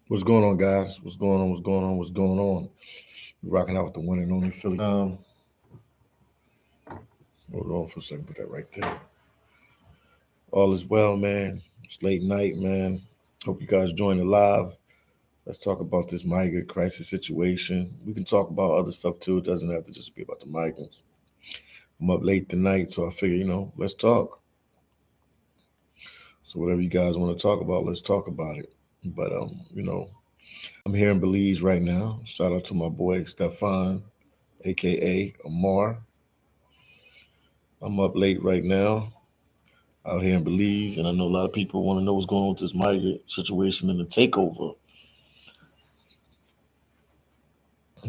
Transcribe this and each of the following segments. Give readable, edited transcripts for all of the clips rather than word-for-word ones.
What's going on, guys? What's going on? What's going on? What's going on? Rocking out with the one and only Philly. Hold on for a second. Put that right there. All is well, man. It's late night, man. Hope you guys join the live. Let's talk about this migrant crisis situation. We can talk about other stuff too. It doesn't have to just be about the migrants. I'm up late tonight, so I figure, let's talk. So whatever you guys want to talk about, let's talk about it. But I'm here in Belize right now. Shout out to my boy Stefan, aka Amar. I'm up late right now out here in Belize, and I know a lot of people want to know what's going on with this migrant situation and the takeover.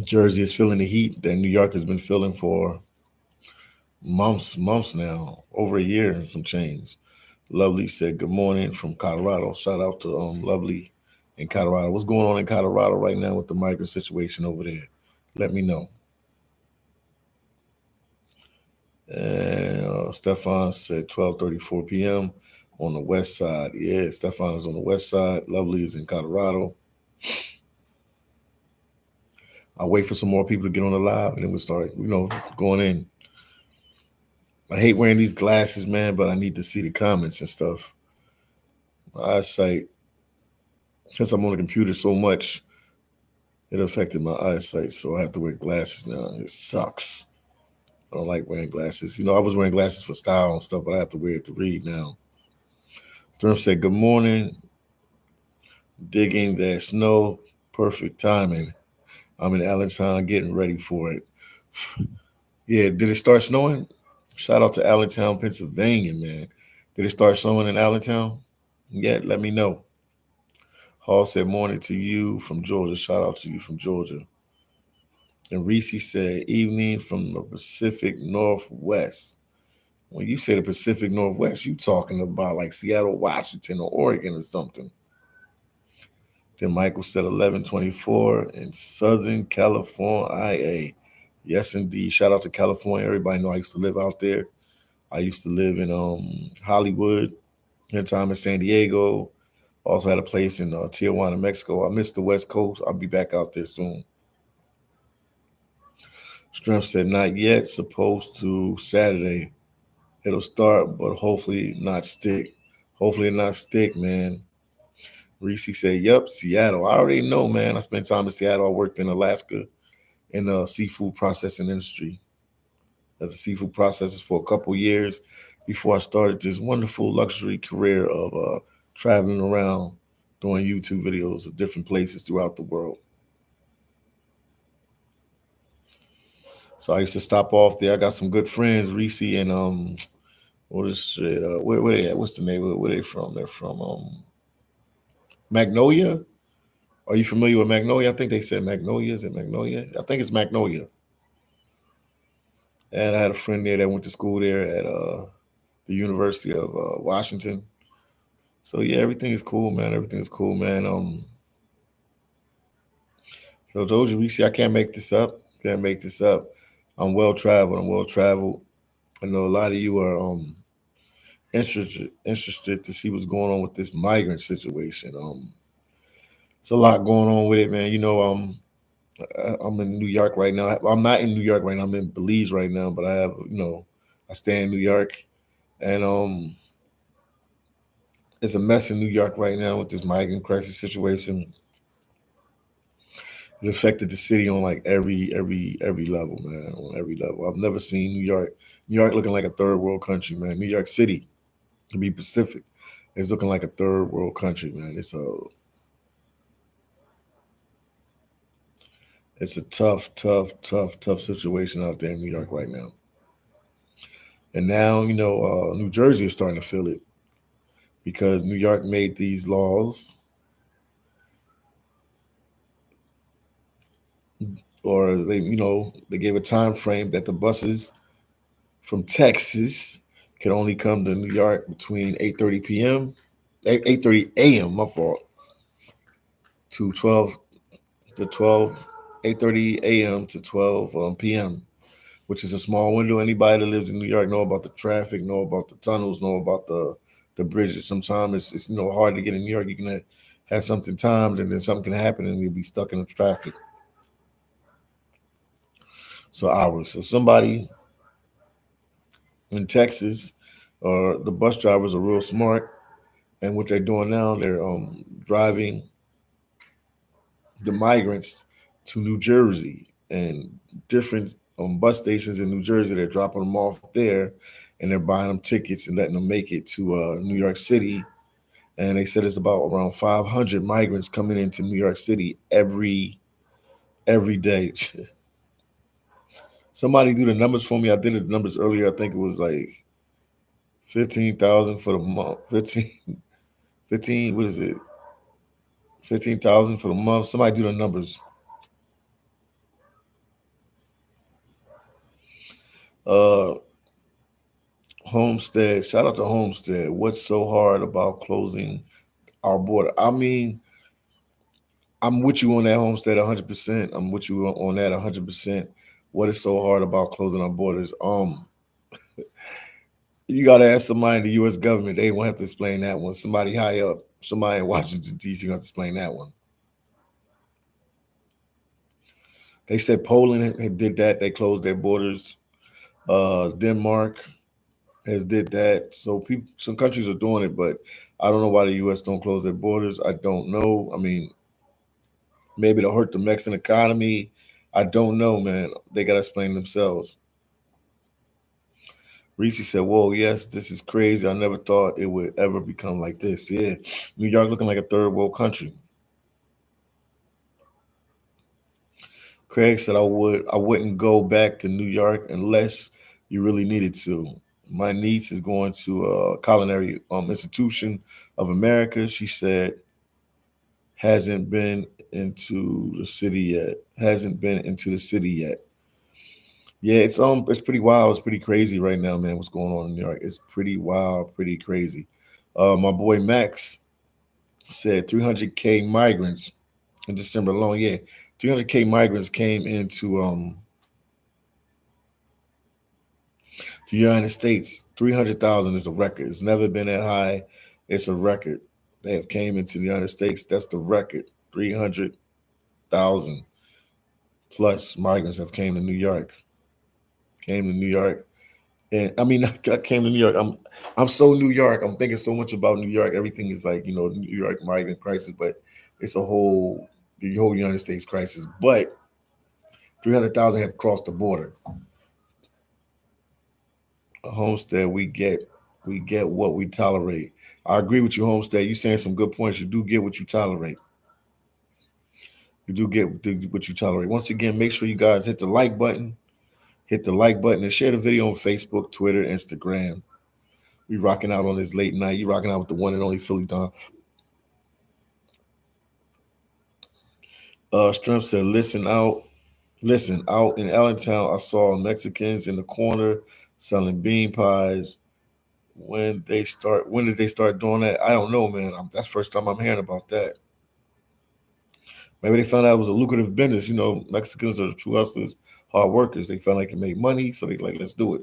Jersey is feeling the heat that New York has been feeling for months now, over a year and some change. Lovely said good morning from Colorado. Shout out to Lovely in Colorado. What's going on in Colorado right now with the migrant situation over there? Let me know. And Stefan said 12:34 p.m. on the west side. Yeah, Stefan is on the west side. Lovely is in Colorado. I'll wait for some more people to get on the live and then we'll start, going in. I hate wearing these glasses, man, but I need to see the comments and stuff. My eyesight, since I'm on the computer so much, it affected my eyesight, so I have to wear glasses now. It sucks. I don't like wearing glasses. I was wearing glasses for style and stuff, but I have to wear it to read now. Durham said, good morning. Digging that snow. Perfect timing. I'm in Allentown getting ready for it. Yeah, did it start snowing? Shout out to Allentown, Pennsylvania, man. Did it start snowing in Allentown? Yeah, let me know. Hall said, morning to you from Georgia. Shout out to you from Georgia. And Reese said, evening from the Pacific Northwest. When you say the Pacific Northwest, you talking about like Seattle, Washington, or Oregon or something. Then Michael said 11:24 in Southern California. Yes, indeed. Shout out to California. Everybody know I used to live out there. I used to live in Hollywood, and time in San Diego. Also had a place in Tijuana, Mexico. I miss the West Coast. I'll be back out there soon. Strength said not yet. Supposed to Saturday. It'll start, but hopefully not stick. Hopefully not stick, man. Reese said, "Yup, Seattle. I already know, man. I spent time in Seattle. I worked in Alaska in the seafood processing industry as a seafood processor for a couple years before I started this wonderful luxury career of traveling around doing YouTube videos of different places throughout the world. So I used to stop off there. I got some good friends, Reese and what is it? Where they at? What's the neighborhood? Where they from? They're from Magnolia. Are you familiar with Magnolia? I think they said Magnolia. Is it Magnolia? I think it's Magnolia. And I had a friend there that went to school there at the University of Washington. So yeah, everything is cool, man. Everything is cool, man. So those you see, I can't make this up. Can't make this up. I'm well traveled. I'm well traveled. I know a lot of you are interested to see what's going on with this migrant situation. It's a lot going on with it, man. I'm in New York right now. I'm not in New York right now. I'm in Belize right now, but I have, I stay in New York, and it's a mess in New York right now with this migrant crisis situation. It affected the city on like every level, man. On every level. I've never seen New York looking like a third world country, man. New York City, to be Pacific, is looking like a third world country, man. It's a tough situation out there in New York right now. And now, New Jersey is starting to feel it because New York made these laws, or they gave a time frame that the buses from Texas can only come to New York between 8:30 p.m. 8:30 a.m. My fault to 12 8:30 a.m. to 12 p.m., which is a small window. Anybody that lives in New York know about the traffic, know about the tunnels, know about the bridges. Sometimes it's hard to get in New York. You can have something timed, and then something can happen, and you'll be stuck in the traffic. So hours. So somebody in Texas, or the bus drivers are real smart, and what they're doing now, they're driving the migrants to New Jersey and different bus stations in New Jersey. They're dropping them off there, and they're buying them tickets and letting them make it to New York City. And they said it's about around 500 migrants coming into New York City every day. Somebody do the numbers for me. I did the numbers earlier. I think it was like 15,000 for the month. 15. What is it? 15,000 for the month. Somebody do the numbers. Uh, Homestead. Shout out to Homestead. What's so hard about closing our border? I mean, I'm with you on that, Homestead, 100%. I'm with you on that 100%. What is so hard about closing our borders? You got to ask somebody in the U.S. government. They won't have to explain that one. Somebody high up, somebody in Washington, D.C. going to explain that one. They said Poland had did that. They closed their borders. Denmark has did that. So people, some countries are doing it, but I don't know why the U.S. don't close their borders. I don't know. I mean, maybe it'll hurt the Mexican economy. I don't know, man. They got to explain themselves. Reese said, "Whoa, yes, this is crazy. I never thought it would ever become like this." Yeah, New York looking like a third world country. Craig said, I wouldn't go back to New York unless you really needed to. My niece is going to a culinary institution of America. She said hasn't been into the city yet. Hasn't been into the city yet. Yeah, it's pretty wild. It's pretty crazy right now, man. What's going on in New York? It's pretty wild, pretty crazy. My boy Max said 300K migrants in December alone. Yeah, 300K migrants came into the United States. 300,000 is a record. It's never been that high. It's a record. They have came into the United States. That's the record. 300,000 plus migrants have came to New York. Came to New York. And I mean, I came to New York. I'm so New York. I'm thinking so much about New York. Everything is like, New York migrant crisis, but it's the whole United States crisis. But 300,000 have crossed the border. A Homestead, we get what we tolerate. I agree with you, Homestead. You saying some good points. You do get what you tolerate. You do get what you tolerate. Once again, make sure you guys hit the like button. Hit the like button and share the video on Facebook, Twitter, Instagram. We rocking out on this late night. You rocking out with the one and only phillydom. Strength said, listen, out in Allentown, I saw Mexicans in the corner selling bean pies. When did they start doing that? I don't know, man. That's the first time I'm hearing about that. Maybe they found out it was a lucrative business. Mexicans are true hustlers, hard workers. They found they can make money, so they like, let's do it.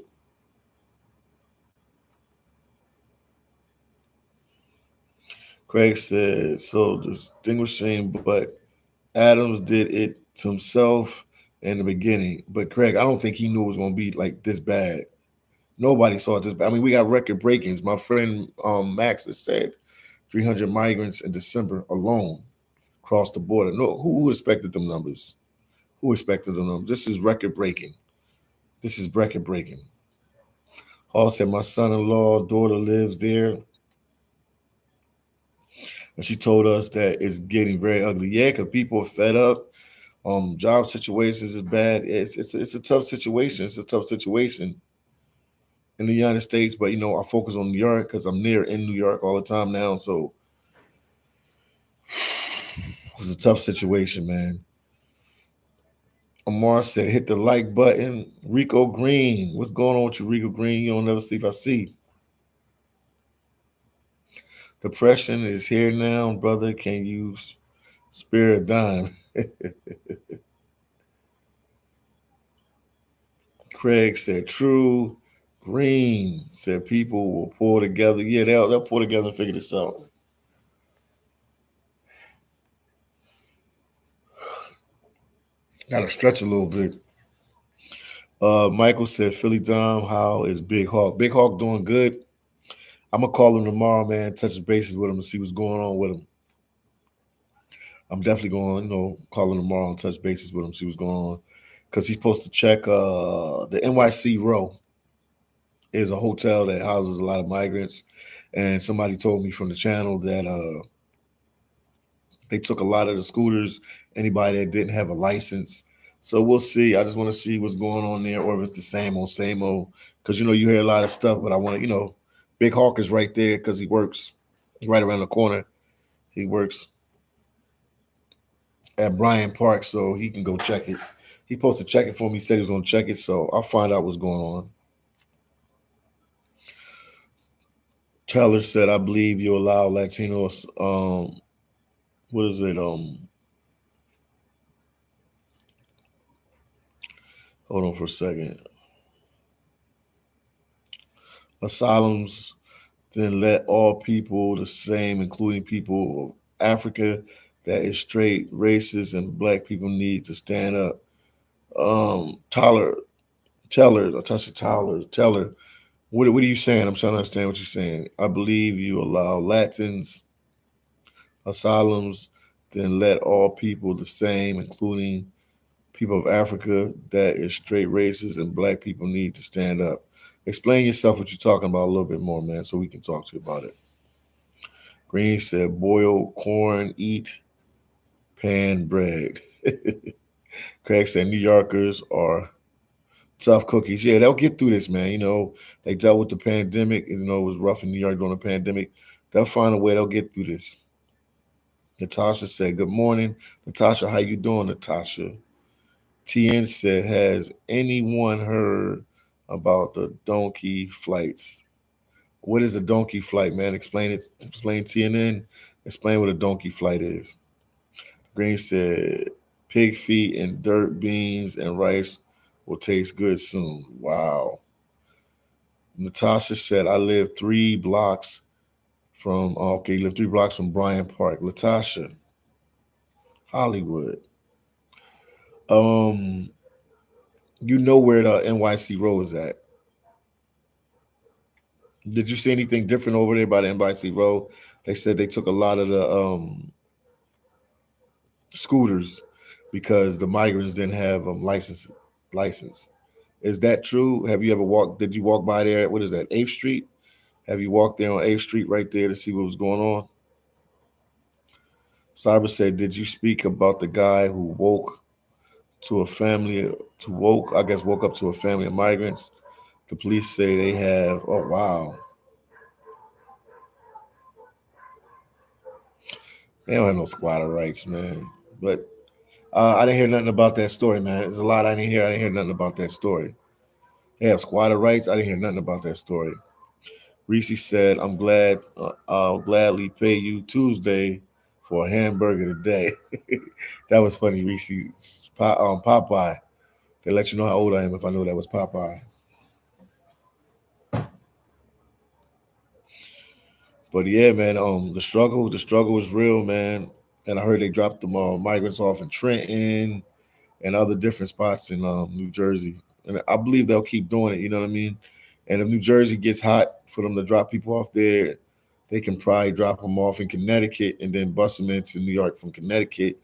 Craig said, so distinguishing, but Adams did it to himself in the beginning. But Craig, I don't think he knew it was going to be like this bad. Nobody saw it this bad. I mean, we got record breakings. My friend Max has said 300 migrants in December alone crossed the border. No, who expected them numbers? Who expected them numbers? This is record breaking. This is record breaking. Hall said, my son-in-law daughter lives there, and she told us that it's getting very ugly. Yeah, because people are fed up. Job situations is bad. It's a tough situation. It's a tough situation in the United States, but I focus on New York because I'm near in New York all the time now. So it's a tough situation, man. Amar said, hit the like button. Rico Green. What's going on with you, Rico Green? You don't never sleep, I see. Depression is here now, brother. Can you spare a dime? Craig said, true. Green said, people will pull together. Yeah, they'll pull together and figure this out. Gotta stretch a little bit. Michael said, Philly Dom, how is Big Hawk? Big Hawk doing good. I'm gonna call him tomorrow, man. Touch bases with him and see what's going on with him. I'm definitely going, call him tomorrow and touch bases with him, see what's going on. Because he's supposed to check the NYC row is a hotel that houses a lot of migrants. And somebody told me from the channel that they took a lot of the scooters, anybody that didn't have a license. So we'll see. I just want to see what's going on there, or if it's the same old, same old. Because you hear a lot of stuff, but I want to, Big Hawk is right there because he works right around the corner. He works at Bryant Park, so he can go check it. He supposed to check it for me. He said he was going to check it, so I'll find out what's going on. Taylor said, "I believe you allow Latinos. What is it? Hold on for a second. Asylums, then let all people the same, including people of Africa, that is straight, racist, and black people need to stand up." Tyler, Natasha Tyler. What are you saying? I'm trying to understand what you're saying. I believe you allow Latins, asylums, then let all people the same, including people of Africa, that is straight racist, and black people need to stand up. Explain yourself what you're talking about a little bit more, man, so we can talk to you about it. Green said, boil corn, eat pan bread. Craig said, New Yorkers are tough cookies. Yeah, they'll get through this, man. They dealt with the pandemic. It was rough in New York during the pandemic. They'll find a way. They'll get through this. Natasha said, good morning. Natasha, how you doing, Natasha? TN said, has anyone heard about the donkey flights? What is a donkey flight, man? Explain it. Explain TNN. Explain what a donkey flight is. Green said, pig feet and dirt, beans and rice will taste good soon. Wow. Natasha said, I live 3 blocks from, okay, you live 3 blocks from Bryant Park. Latasha, Hollywood. Um, you know where the NYC road is at. Did you see anything different over there by the NYC road? They said they took a lot of the scooters because the migrants didn't have license. Is that true? Have you ever walked? Did you walk by there? What is that? 8th Street? Have you walked there on 8th Street right there to see what was going on? Cyber said, did you speak about the guy who woke to a family to woke? I guess woke up to a family of migrants. The police say they have. Oh wow, they don't have no squatter rights, man. But I didn't hear nothing about that story, man. There's a lot I didn't hear. I didn't hear nothing about that story. They have squatter rights. I didn't hear nothing about that story. Reese said, "I'm glad. I'll gladly pay you Tuesday for a hamburger today." That was funny, Reese. Popeye. They let you know how old I am if I know that was Popeye. But yeah, man. The struggle is real, man. And I heard they dropped the migrants off in Trenton and other different spots in New Jersey. And I believe they'll keep doing it. You know what I mean? And if New Jersey gets hot for them to drop people off there, they can probably drop them off in Connecticut and then bus them into New York from Connecticut.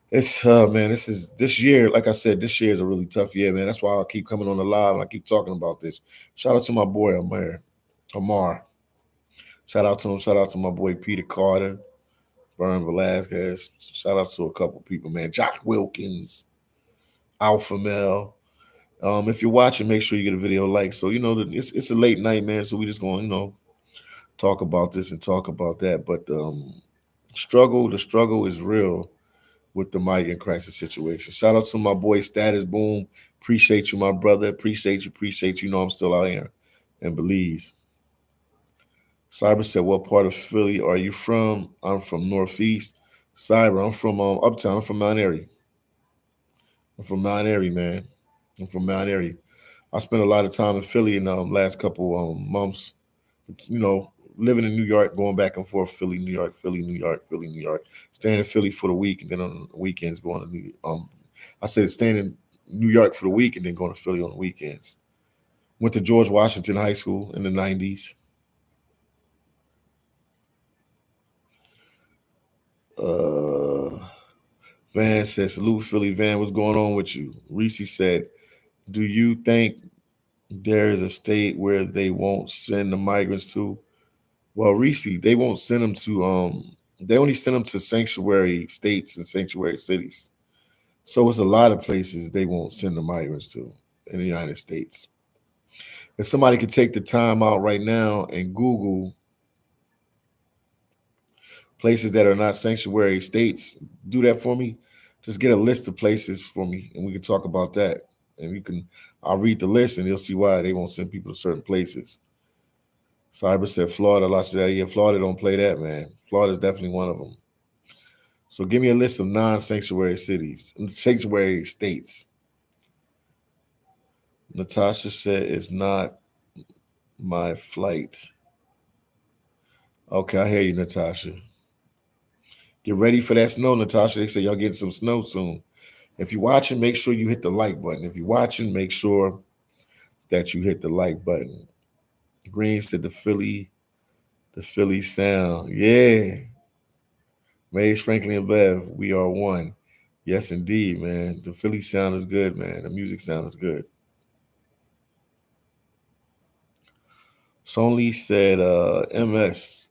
It's man, this year. Like I said, this year is a really tough year, man. That's why I keep coming on the live and I keep talking about this. Shout out to my boy Amar. Shout out to him. Shout out to my boy Peter Carter, Vern Velasquez. Shout out to a couple people, man. Jock Wilkins, Alpha Mel. If you're watching, make sure you get a video like. So it's a late night, man. So we just going talk about this and talk about that. But the struggle is real with the migrant crisis situation. Shout out to my boy Status Boom. Appreciate you, my brother. Appreciate you. Appreciate you. I'm still out here in Belize. Cyber said, what part of Philly are you from? I'm from Northeast. Cyber, I'm from Uptown. I'm from Mount Airy. I'm from Mount Airy, man. I'm from Mount Airy. I spent a lot of time in Philly in the last couple months. You know, living in New York, going back and forth, Philly, New York, Philly, New York, Philly, New York. Staying in Philly for the week, and then on the weekends going to I said staying in New York for the week and then going to Philly on the weekends. Went to George Washington High School in the 90s. Uh, Van said, salute Philly. Van, what's going on with you? Reese said, do you think there is a state where they won't send the migrants to? Well, Reese, they won't send them to, they only send them to sanctuary states and sanctuary cities. So it's a lot of places they won't send the migrants to in the United States. If somebody could take the time out right now and Google places that are not sanctuary states, do that for me. Just get a list of places for me, and we can talk about that. And you can, I'll read the list, and you'll see why they won't send people to certain places. Cyber said Florida. I said, yeah, Florida don't play that, man. Florida is definitely one of them. So give me a list of non-sanctuary cities, sanctuary states. Natasha said it's not my flight. Okay, I hear you, Natasha. Get ready for that snow, Natasha. They say y'all getting some snow soon. If you're watching, make sure you hit the like button. If you're watching, make sure that you hit the like button. Green said the Philly sound. Yeah. Maze, Franklin, and Bev, we are one. Yes, indeed, man. The Philly sound is good, man. The music sound is good. Sonly said MS.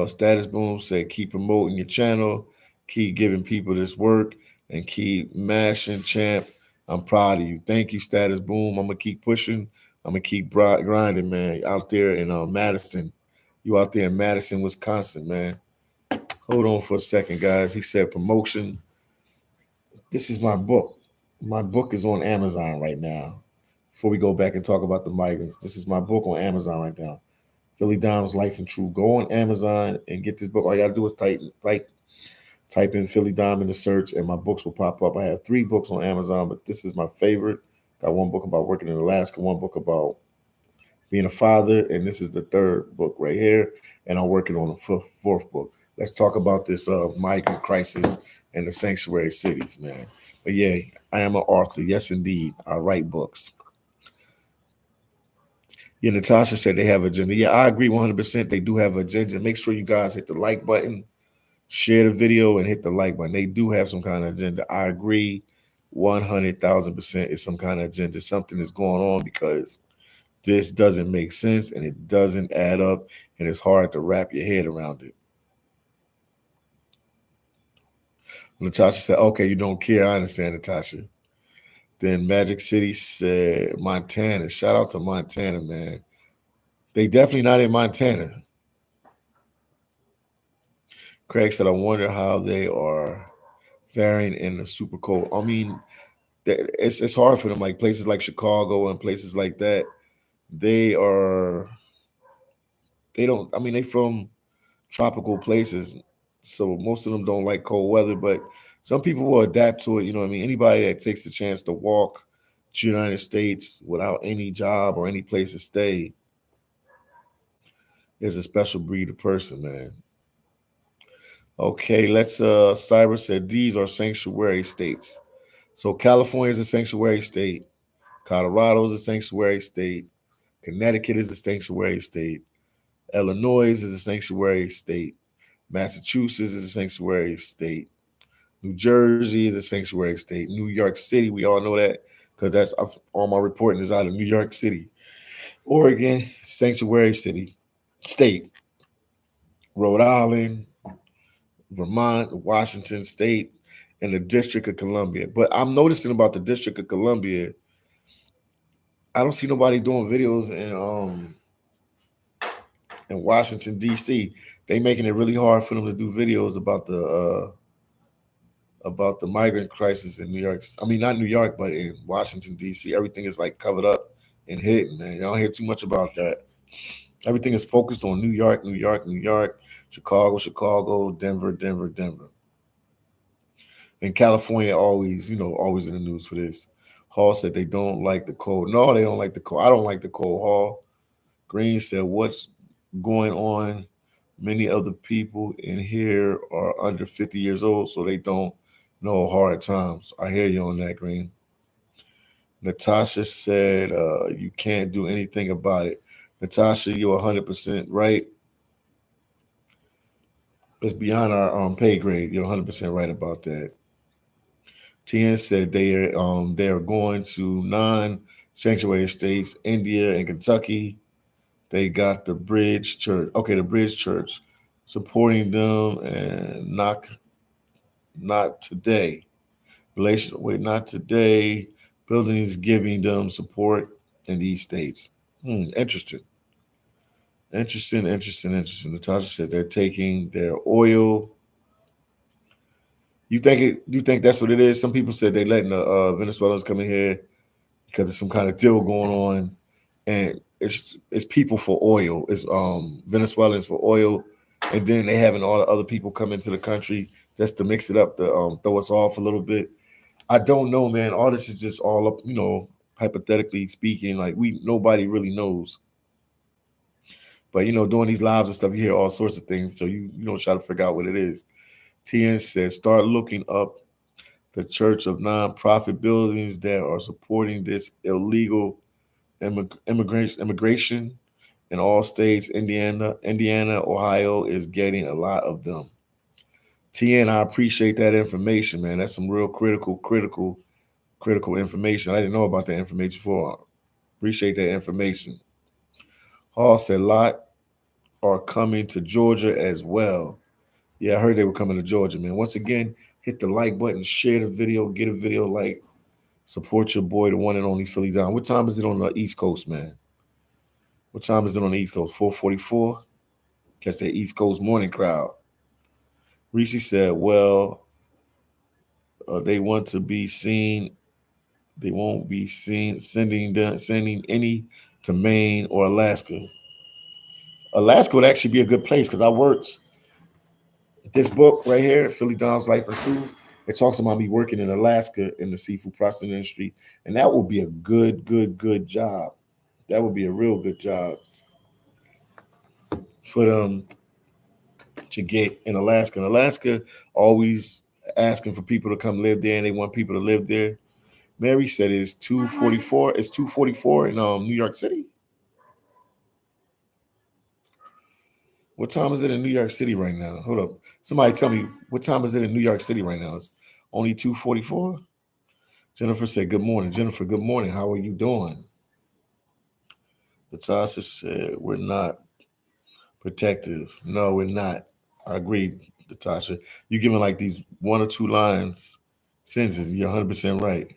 Status Boom said keep promoting your channel, keep giving people this work, and keep mashing, champ. I'm proud of you. Thank you, Status Boom. I'm gonna keep pushing. I'm gonna keep grinding, man. Out there in Madison, you out there in Madison, Wisconsin, man. Hold on for a second, guys. He said promotion. This is my book. My book is on Amazon right now. Before we go back and talk about the migrants, this is my book on Amazon right now. Philly Dom's Life and True. Go on Amazon and get this book. All you gotta do is type in Philly Dom in the search, and my books will pop up. I have 3 books on Amazon, but this is my favorite. Got one book about working in Alaska, one book about being a father, and this is the 3rd book right here. And I'm working on the 4th book. Let's talk about this migrant crisis and the sanctuary cities, man. But yeah, I am an author. Yes, indeed. I write books. Yeah, Natasha said they have agenda. Yeah, I agree 100%. They do have agenda. Make sure you guys hit the like button, share the video, and hit the like button. They do have some kind of agenda. I agree 100,000% it's some kind of agenda. Something is going on because this doesn't make sense and it doesn't add up and it's hard to wrap your head around it. Natasha said, okay, you don't care. I understand, Natasha. Then Magic City said Montana. Shout out to Montana, man. They definitely not in Montana. Craig said, I wonder how they are faring in the super cold. I mean, it's hard for them. Like places like Chicago and places like that, they are they don't. I mean, they from tropical places, so most of them don't like cold weather. But some people will adapt to it. You know what I mean? Anybody that takes the chance to walk to the United States without any job or any place to stay is a special breed of person, man. Okay, let's Cyber said these are sanctuary states. So California is a sanctuary state, Colorado is a sanctuary state, Connecticut is a sanctuary state, Illinois is a sanctuary state, Massachusetts is a sanctuary state, New Jersey is a sanctuary state, New York City, we all know that because that's all my reporting is out of New York City. Oregon, sanctuary city, state, Rhode Island, Vermont, Washington State, and the District of Columbia. But I'm noticing about the District of Columbia, I don't see nobody doing videos in Washington D.C. They making it really hard for them to do videos about the migrant crisis in New York. I mean, not New York, but in Washington D.C. Everything is like covered up and hidden. Man, y'all don't hear too much about that. Everything is focused on New York, New York, New York, Chicago, Chicago, Denver, Denver, Denver. And California always, always in the news for this. Hall said they don't like the cold. No, they don't like the cold. I don't like the cold, Hall. Green said, what's going on? Many of the people in here are under 50 years old, so they don't No hard times. I hear you on that, Green. Natasha said, you can't do anything about it. Natasha, you're 100% right. It's beyond our pay grade. You're 100% right about that. TN said they are going to non-sanctuary states, India and Kentucky. They got the Bridge Church. Okay, the Bridge Church supporting them, and not today. Relation wait, not today. Buildings giving them support in these states. Interesting. Interesting. Natasha said they're taking their oil. You think that's what it is? Some people said they letting the Venezuelans come in here because there's some kind of deal going on, and it's people for oil. It's Venezuelans for oil, and then they having all the other people come into the country just to mix it up to throw us off a little bit. I don't know, man. All this is just all up, hypothetically speaking. Like nobody really knows. But doing these lives and stuff, you hear all sorts of things. So you don't try to figure out what it is. TN says start looking up the church of nonprofit buildings that are supporting this illegal immigration in all states. Indiana, Ohio is getting a lot of them. TN, I appreciate that information, man. That's some real critical information. I didn't know about that information before. Appreciate that information. Hall said lot are coming to Georgia as well. Yeah, I heard they were coming to Georgia, man. Once again, hit the like button, share the video, get a video like, support your boy, the one and only Philly Don. What time is it on the East Coast, man? What time is it on the East Coast? 4:44. Catch that East Coast morning crowd. Reese said, "Well, they want to be seen. They won't be seen sending any to Maine or Alaska. Alaska would actually be a good place because I worked this book right here, Philly Dom's Life and Truth. It talks about me working in Alaska in the seafood processing industry, and that would be a good job. That would be a real good job for them to get in Alaska. And Alaska always asking for people to come live there, and they want people to live there. Mary said it's 2:44. It's 2:44 in New York City. What time is it in New York City right now? Hold up. Somebody tell me what time is it in New York City right now? It's only 2:44. Jennifer said, "Good morning, Jennifer. Good morning. How are you doing?" Latasha said, "We're not protective. No, we're not." I agree, Latasha. You're giving like these one or two lines sentences. You're 100% right.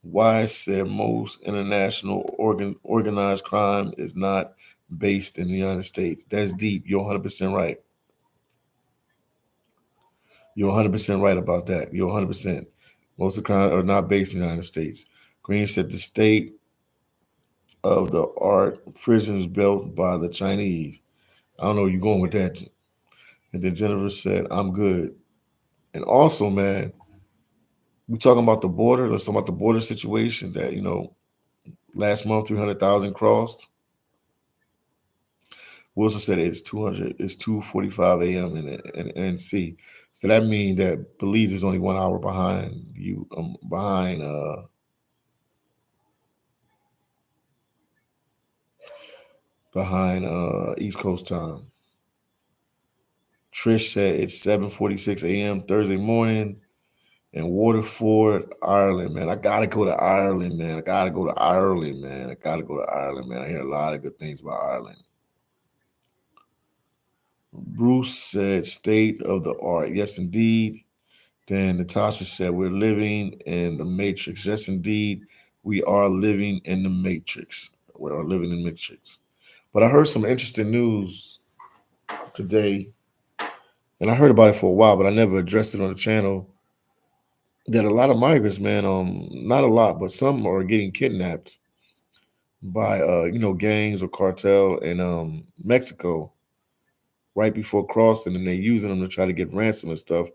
Wise said most international organized crime is not based in the United States. That's deep. You're 100% right. You're 100% right about that. You're 100%. Most of the crime are not based in the United States. Green said the state of the art prisons built by the Chinese. I don't know where you're going with that. And then Jennifer said, I'm good. And also, man, we talking about the border. Let's talk about the border situation that, last month 300,000 crossed. Wilson said it's 200. It's 2:45 a.m. in NC. So that means that Belize is only 1 hour behind you, behind East Coast time. Trish said it's 7:46 a.m. Thursday morning in Waterford, Ireland. Man, I gotta go to Ireland, man. I gotta go to Ireland, man. I gotta go to Ireland, man. I hear a lot of good things about Ireland. Bruce said state of the art. Yes, indeed. Then Natasha said we're living in the matrix. Yes, indeed. We are living in the matrix. We are living in the matrix. But I heard some interesting news today, and I heard about it for a while, but I never addressed it on the channel. That a lot of migrants, man, not a lot, but some are getting kidnapped by gangs or cartel in Mexico right before crossing, and they're using them to try to get ransom and stuff.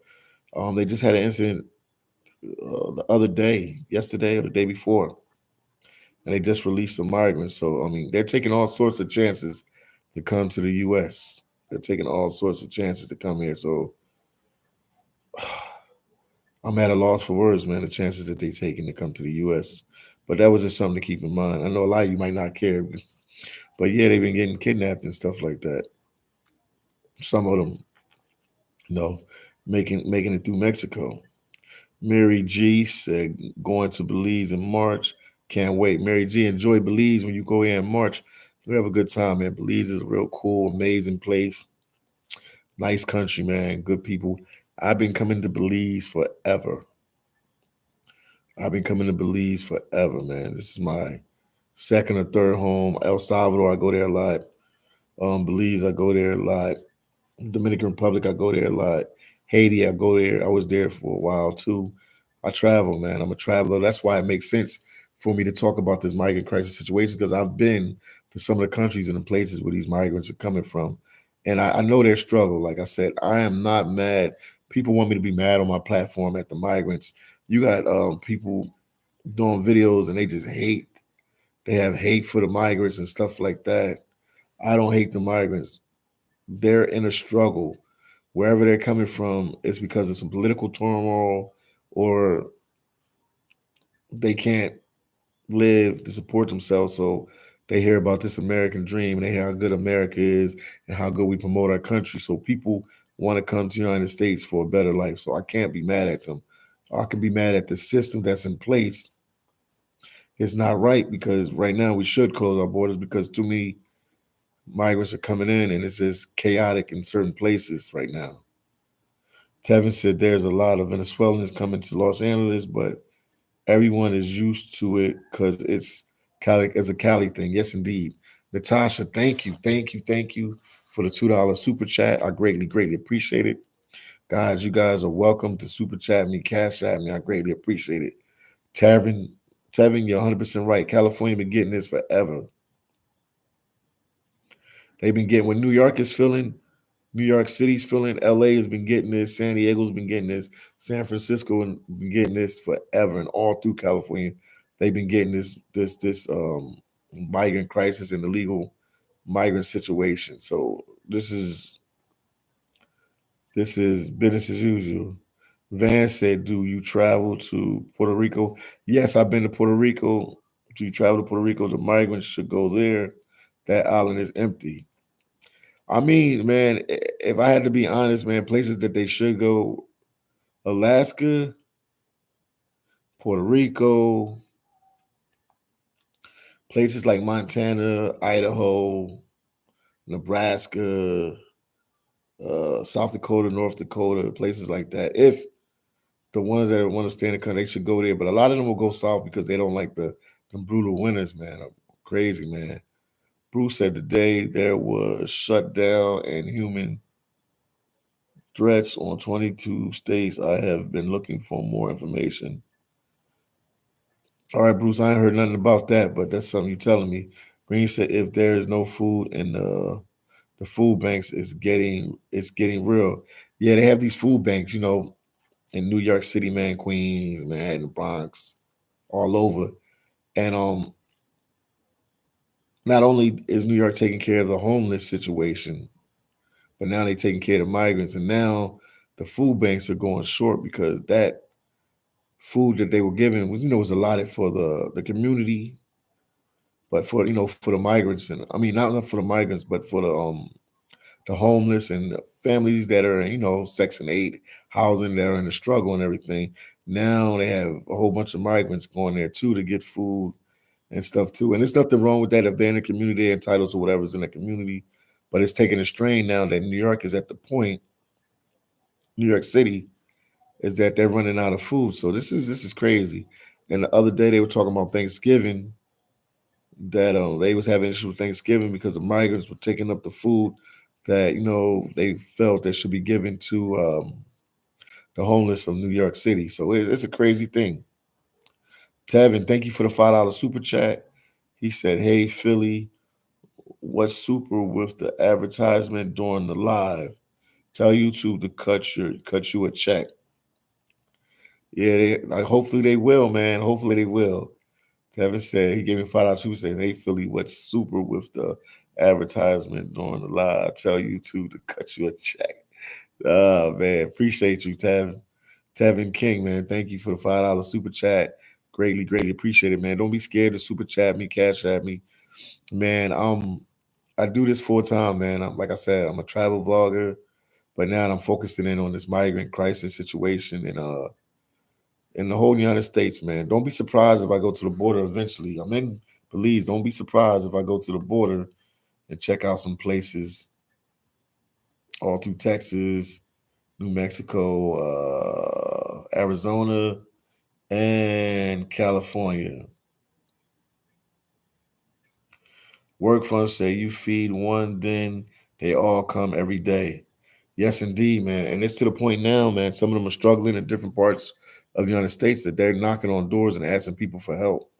They just had an incident the other day, yesterday or the day before, and they just released some migrants. So I mean, they're taking all sorts of chances to come to the U.S. They're taking all sorts of chances to come here. So I'm at a loss for words, man. The chances that they taking to come to the U.S. But that was just something to keep in mind. I know a lot of you might not care, but yeah, they've been getting kidnapped and stuff like that. Some of them, you know, making it through Mexico. Mary G said going to Belize in March. Can't wait. Mary G, enjoy Belize when you go here in March. We have a good time, man. Belize is a real cool, amazing place. Nice country, man. Good people. I've been coming to Belize forever. I've been coming to Belize forever, man. This is my second or third home. El Salvador, I go there a lot. Belize, I go there a lot. Dominican Republic, I go there a lot. Haiti, I go there. I was there for a while too. I travel, man. I'm a traveler. That's why it makes sense for me to talk about this migrant crisis situation because I've been to some of the countries and the places where these migrants are coming from. And I know their struggle. Like I said, I am not mad. People want me to be mad on my platform at the migrants. You got people doing videos and they just hate. They have hate for the migrants and stuff like that. I don't hate the migrants. They're in a struggle wherever they're coming from. It's because of some political turmoil or they can't live to support themselves. So they hear about this American dream and they hear how good America is and how good we promote our country. So people want to come to the United States for a better life. So I can't be mad at them. I can be mad at the system that's in place. It's not right because right now we should close our borders because too many migrants are coming in and it's just chaotic in certain places right now. Tevin said there's a lot of Venezuelans coming to Los Angeles, but everyone is used to it because it's Cali as a Cali thing. Yes, indeed. Natasha, thank you for the $2 super chat. I greatly appreciate it. Guys, you guys are welcome to super chat me, cash at me. I greatly appreciate it. Tevin, Tevin, you're 100% right. California been getting this forever. They've been getting what New York is feeling. New York City's feeling. LA has been getting this. San Diego's been getting this. San Francisco has been getting this forever, and all through California, they've been getting this migrant crisis and illegal migrant situation. So this is business as usual. Van said, "Do you travel to Puerto Rico?" Yes, I've been to Puerto Rico. Do you travel to Puerto Rico? The migrants should go there. That island is empty. I mean, man, if I had to be honest, man, places that they should go: Alaska, Puerto Rico, places like Montana, Idaho, Nebraska, South Dakota, North Dakota, places like that. If the ones that want to stay in the country, they should go there. But a lot of them will go south because they don't like the brutal winters, man. Crazy, man. Bruce said today there was shutdown and human threats on 22 states. I have been looking for more information. All right, Bruce, I ain't heard nothing about that, but that's something you're telling me. Green said if there is no food in the food banks, it's getting real. Yeah, they have these food banks, in New York City, man, Queens, Manhattan, Bronx, all over. And not only is New York taking care of the homeless situation, but now they taking care of the migrants. And now the food banks are going short because that food that they were given was allotted for the community, but for the migrants, and I mean not for the migrants, but for the homeless and the families that are in, Section 8 housing that are in the struggle and everything. Now they have a whole bunch of migrants going there too to get food and stuff too. And there's nothing wrong with that if they're in the community, they're entitled to whatever's in the community. But it's taking a strain now that New York is at the point, New York City, is that they're running out of food. So this is crazy. And the other day they were talking about Thanksgiving, that they was having issues with Thanksgiving because the migrants were taking up the food that they felt that should be given to the homeless of New York City. So it's a crazy thing. Tevin, thank you for the $5 super chat. He said, "Hey Philly, what's super with the advertisement during the live? Tell YouTube to cut you a check." Yeah, hopefully they will, man. Hopefully they will. Kevin said he gave me $5 super. Said, "Hey Philly, what's super with the advertisement during the live? Tell YouTube to cut you a check." Oh man, appreciate you, Tevin. Tevin King, man, thank you for the $5 super chat. Greatly, greatly appreciate it, man. Don't be scared to super chat me, cash at me, man. I do this full time, man. Like I said, I'm a travel vlogger, but now I'm focusing in on this migrant crisis situation in the whole United States, man. Don't be surprised if I go to the border eventually. I'm in Belize. Don't be surprised if I go to the border and check out some places all through Texas, New Mexico, Arizona, and California. Work funds say you feed one, then they all come every day. Yes, indeed, man. And it's to the point now, man. Some of them are struggling in different parts of the United States that they're knocking on doors and asking people for help.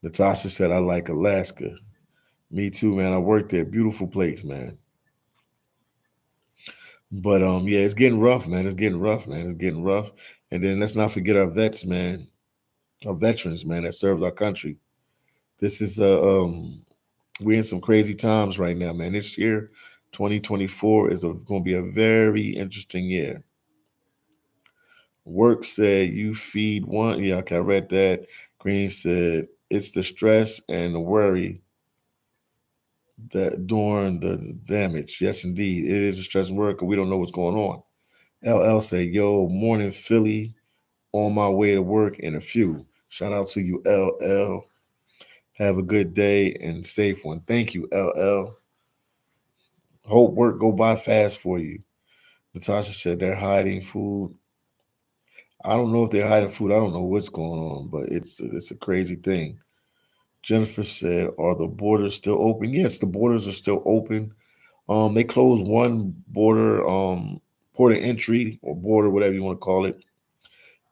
Natasha said, I like Alaska. Me too, man. I worked there. Beautiful place, man. But yeah, it's getting rough, man. It's getting rough, man. It's getting rough. And then let's not forget our vets, man. Our veterans, man, that serves our country. This is we're in some crazy times right now, man. This year, 2024, is going to be a very interesting year. Work said you feed one. Yeah, okay, I read that. Green said it's the stress and the worry that during the damage. Yes, indeed, it is a stress and worry because we don't know what's going on. LL said, "Yo, morning Philly, on my way to work in a few." Shout out to you, LL. Have a good day and safe one. Thank you, LL. Hope work go by fast for you. Natasha said they're hiding food. I don't know if they're hiding food. I don't know what's going on, but it's a crazy thing. Jennifer said, "Are the borders still open?" Yes, the borders are still open. They closed one border, port of entry or border, whatever you want to call it,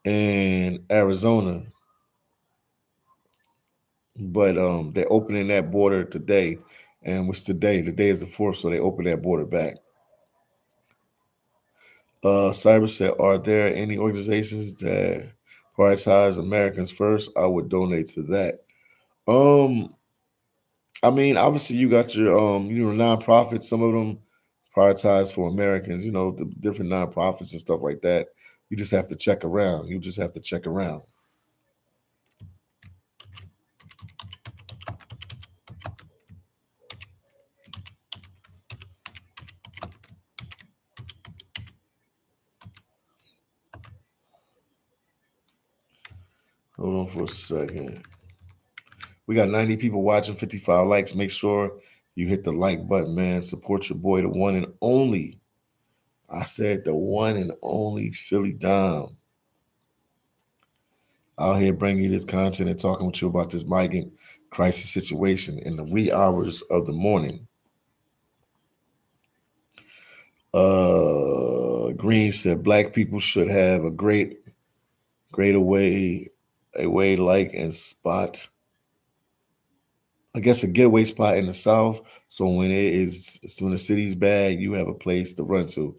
in Arizona, but they're opening that border today, and what's today? The day is the 4th, so they open that border back. Cyber said, "Are there any organizations that prioritize Americans first? I would donate to that." Um, I mean, obviously you got your nonprofits. Some of them prioritize for Americans. You know, the different nonprofits and stuff like that. You just have to check around. You just have to check around. Hold on for a second. We got 90 people watching, 55 likes. Make sure you hit the like button, man. Support your boy, the one and only. I said the one and only Philly Dom. Out here bringing you this content and talking with you about this migrant crisis situation in the wee hours of the morning. Green said black people should have a greater way like and spot. I guess a getaway spot in the South. So when the city's bad, you have a place to run to.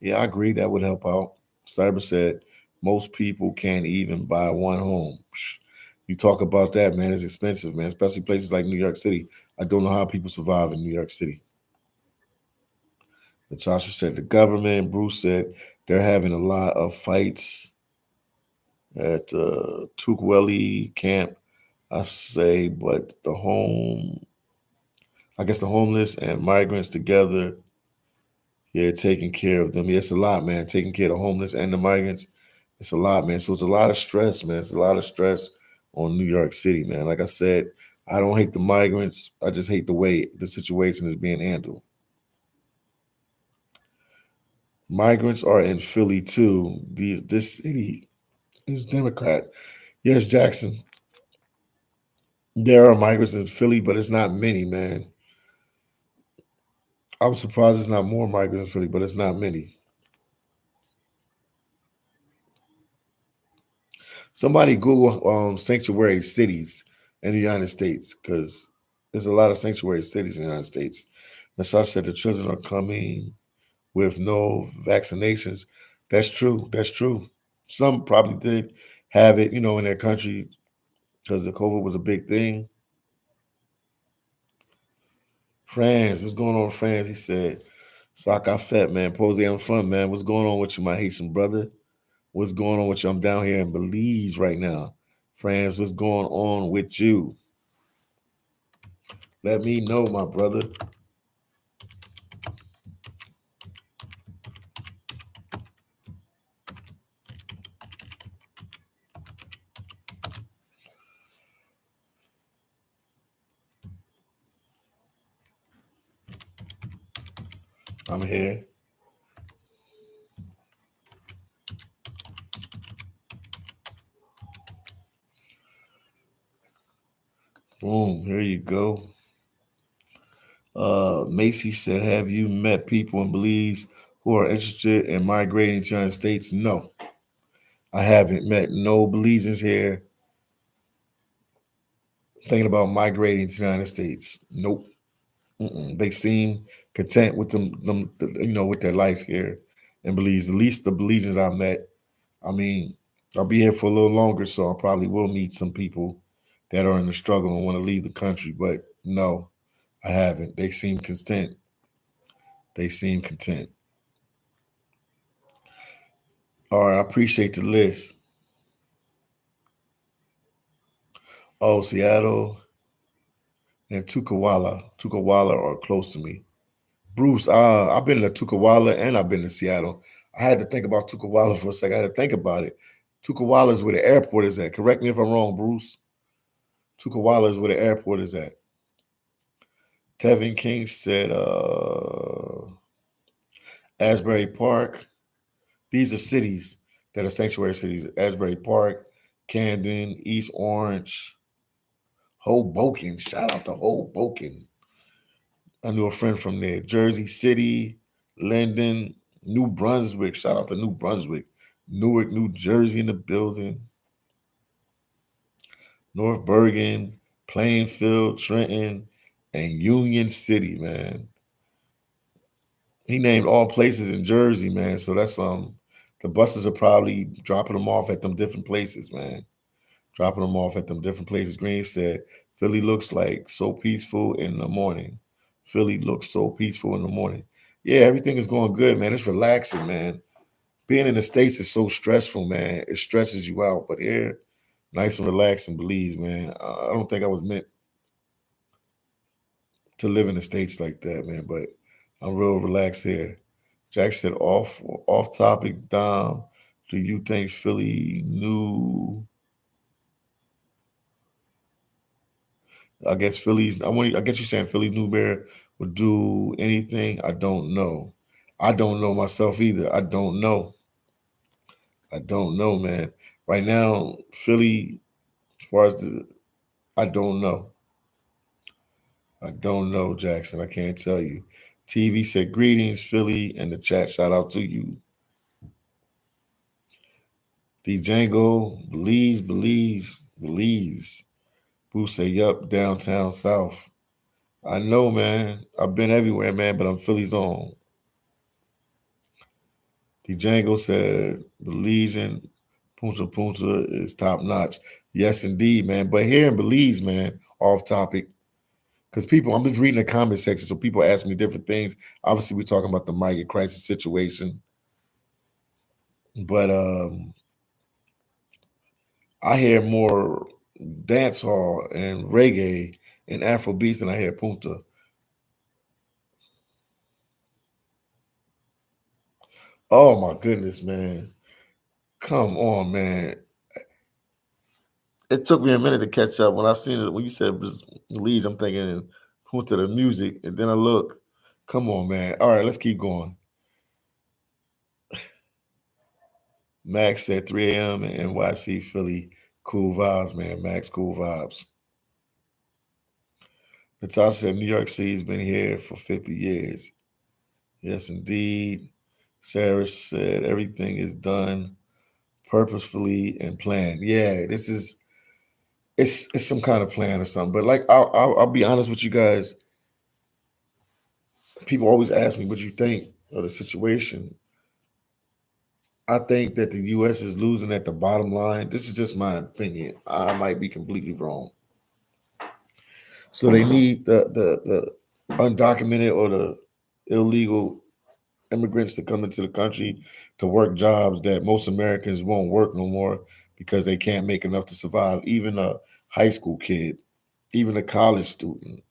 Yeah, I agree. That would help out. Cyber said most people can't even buy one home. You talk about that, man. It's expensive, man. Especially places like New York City. I don't know how people survive in New York City. Natasha said the government. Bruce said they're having a lot of fights at the Tukweli camp. I say, but I guess the homeless and migrants together, yeah, taking care of them. Yeah, it's a lot, man. Taking care of the homeless and the migrants, it's a lot, man. So it's a lot of stress, man. It's a lot of stress on New York City, man. Like I said, I don't hate the migrants. I just hate the way the situation is being handled. Migrants are in Philly too. This city is Democrat. Yes, Jackson. There are migrants in Philly, but it's not many, man. I'm surprised it's not more migrants in Philly, but it's not many. Somebody Google sanctuary cities in the United States because there's a lot of sanctuary cities in the United States. Nassau said the children are coming with no vaccinations. That's true. That's true. Some probably did have it, in their country because the COVID was a big thing. France, what's going on, France? He said Sock Fat, man. Pose I'm fun, man. What's going on with you, my Haitian brother? What's going on with you? I'm down here in Belize right now. France, what's going on with you? Let me know, my brother. I'm here. Boom. Here you go. Macy said, have you met people in Belize who are interested in migrating to the United States? No, I haven't met no Belizeans here thinking about migrating to the United States. Nope. Mm-mm. They seem content with them, with their life here in Belize. At least the Belizeans I met. I mean, I'll be here for a little longer, so I probably will meet some people that are in the struggle and want to leave the country. But no, I haven't. They seem content. They seem content. All right, I appreciate the list. Oh, Seattle and Tukawala. Tukawala are close to me. Bruce, I've been to Tukawala and I've been to Seattle. I had to think about Tukawala for a second. I had to think about it. Tukawala is where the airport is at. Correct me if I'm wrong, Bruce. Tukawala is where the airport is at. Tevin King said Asbury Park. These are cities that are sanctuary cities. Asbury Park, Camden, East Orange, Hoboken. Shout out to Hoboken. I knew a friend from there. Jersey City, Linden, New Brunswick. Shout out to New Brunswick. Newark, New Jersey in the building. North Bergen, Plainfield, Trenton, and Union City, man. He named all places in Jersey, man. So that's the buses are probably dropping them off at them different places, man. Dropping them off at them different places. Green said, Philly looks like so peaceful in the morning. Philly looks so peaceful in the morning. Yeah, everything is going good, man. It's relaxing, man. Being in the States is so stressful, man. It stresses you out. But here, nice and relaxing, Belize, man. I don't think I was meant to live in the States like that, man. But I'm real relaxed here. Jack said, off topic, Dom. Do you think Philly knew? I guess I guess you're saying Philly's New Bear would do anything. I don't know. I don't know myself either. I don't know. I don't know, man. Right now, Philly, as far as I don't know. I don't know, Jackson. I can't tell you. TV said greetings, Philly, and the chat. Shout out to you. The Django, Belize. Bruce say, yup, downtown South. I know, man. I've been everywhere, man, but I'm Philly's own. The Django said, Belize and Punta Punta is top notch. Yes, indeed, man. But here in Belize, man, off topic, because I'm just reading the comment section, so people ask me different things. Obviously, we're talking about the migrant crisis situation. But I hear more dancehall and reggae and Afrobeats than I hear Punta. Oh my goodness, man. Come on, man. It took me a minute to catch up. When I seen it, when you said Belize, I'm thinking Punta the music. And then I look, come on, man. All right, let's keep going. Max said 3 a.m. in NYC, Philly. Cool vibes, man. Max, cool vibes. Natasha said New York City's been here for 50 years. Yes, indeed. Sarah said everything is done purposefully and planned. Yeah, it's some kind of plan or something. But like I'll be honest with you guys. People always ask me what you think of the situation. I think that the U.S. is losing at the bottom line. This is just my opinion. I might be completely wrong. So they need the undocumented or the illegal immigrants to come into the country to work jobs that most Americans won't work no more because they can't make enough to survive. Even a high school kid, even a college student,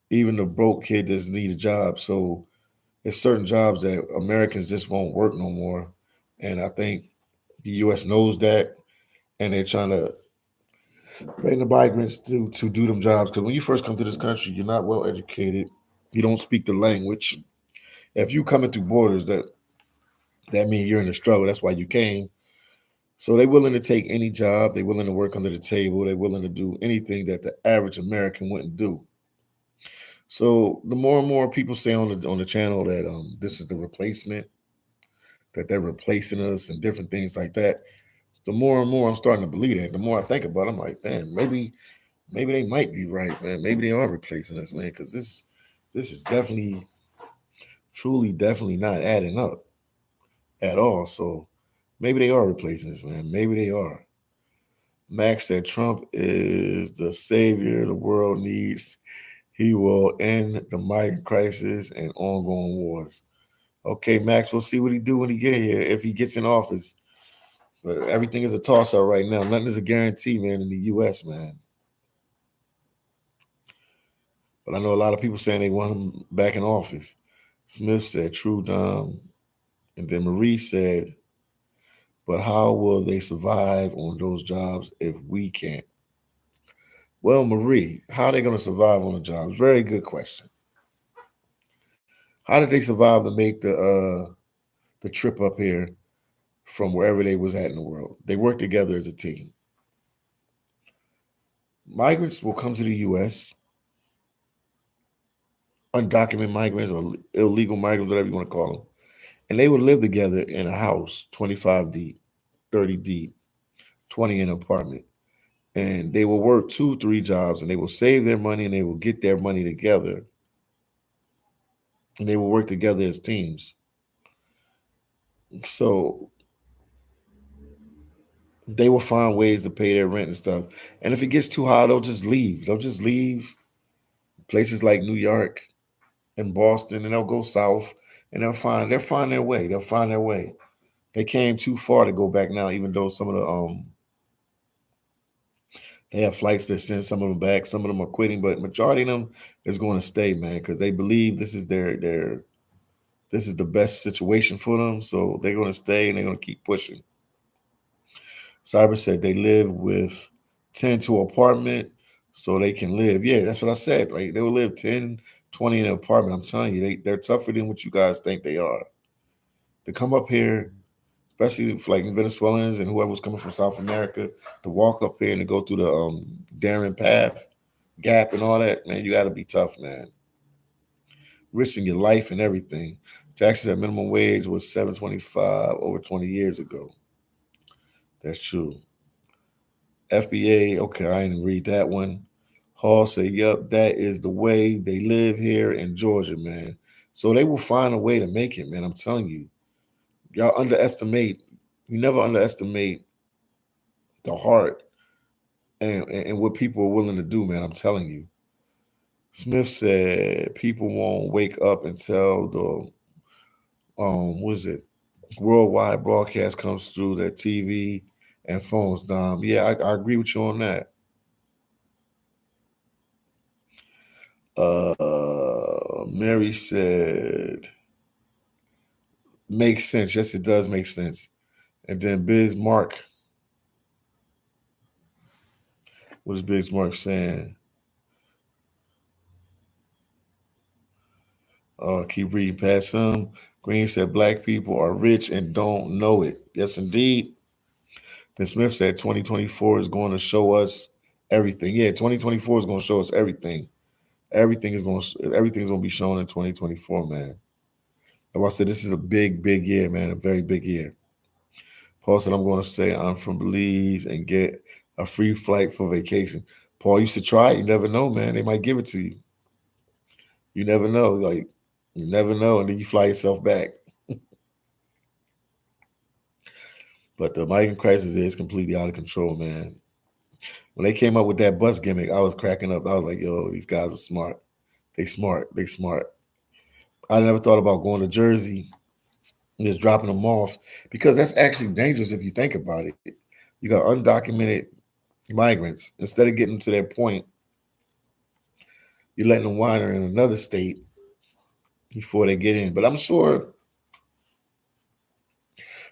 even a broke kid doesn't need a job. So there's certain jobs that Americans just won't work no more. And I think the US knows that, and they're trying to train the migrants to do them jobs. Because when you first come to this country, you're not well educated. You don't speak the language. If you coming through borders, that means you're in a struggle. That's why you came. So they're willing to take any job. They're willing to work under the table. They're willing to do anything that the average American wouldn't do. So the more and more people say on the channel that this is the replacement, that they're replacing us and different things like that, the more and more I'm starting to believe that. The more I think about it, I'm like, damn, maybe they might be right, man. Maybe they are replacing us, man, because this is definitely, truly, definitely not adding up at all. So maybe they are replacing us, man. Maybe they are. Max said Trump is the savior the world needs. He will end the migrant crisis and ongoing wars. Okay, Max, we'll see what he do when he get here, if he gets in office. But everything is a toss up right now. Nothing is a guarantee, man, in the U.S., man. But I know a lot of people saying they want him back in office. Smith said, true, Dom. And then Marie said, but how will they survive on those jobs if we can't? Well, Marie, how are they going to survive on the jobs? Very good question. How did they survive to make the trip up here from wherever they was at in the world? They worked together as a team. Migrants will come to the U.S., undocumented migrants or illegal migrants, whatever you want to call them, and they would live together in a house, 25 deep, 30 deep, 20 in an apartment. And they will work 2, 3 jobs and they will save their money and they will get their money together and they will work together as teams. So they will find ways to pay their rent and stuff. And if it gets too high, they'll just leave. They'll just leave places like New York and Boston and they'll go south and they'll find their way. They'll find their way. They came too far to go back now, even though some of the they have flights that send some of them back. Some of them are quitting, but majority of them is going to stay, man, because they believe this is their this is the best situation for them. So they're going to stay and they're going to keep pushing. Cyber said they live with 10 to an apartment so they can live. Yeah, that's what I said. Like they will live 10, 20 in an apartment. I'm telling you, they're tougher than what you guys think they are. To come up here, especially for like Venezuelans and whoever was coming from South America, to walk up here and to go through the Darien Path, Gap, and all that, man, you got to be tough, man. Risking your life and everything. Jackson said minimum wage was $7.25 over 20 years ago. That's true. FBA, okay, I didn't read that one. Hall said, yep, that is the way they live here in Georgia, man. So they will find a way to make it, man. I'm telling you. Y'all you never underestimate the heart and what people are willing to do, man. I'm telling you. Smith said people won't wake up until the what is it? Worldwide broadcast comes through their TV and phones, Dom. Yeah, I agree with you on that. Mary said, makes sense. Yes, it does make sense. And then Biz Mark, what is Biz Mark saying? Keep reading past him. Green said black people are rich and don't know it. Yes, indeed. Then Smith said 2024 is going to show us everything. Yeah, 2024 is going to show us everything. Everything's going to be shown in 2024, man. Like I said, this is a big, big year, man. A very big year. Paul said, I'm going to say I'm from Belize and get a free flight for vacation. Paul used to try it. You never know, man. They might give it to you. You never know. Like, you never know. And then you fly yourself back. But the migrant crisis is completely out of control, man. When they came up with that bus gimmick, I was cracking up. I was like, yo, these guys are smart. They smart. I never thought about going to Jersey and just dropping them off because that's actually dangerous if you think about it. You got undocumented migrants. Instead of getting to that point, you're letting them wander in another state before they get in. But I'm sure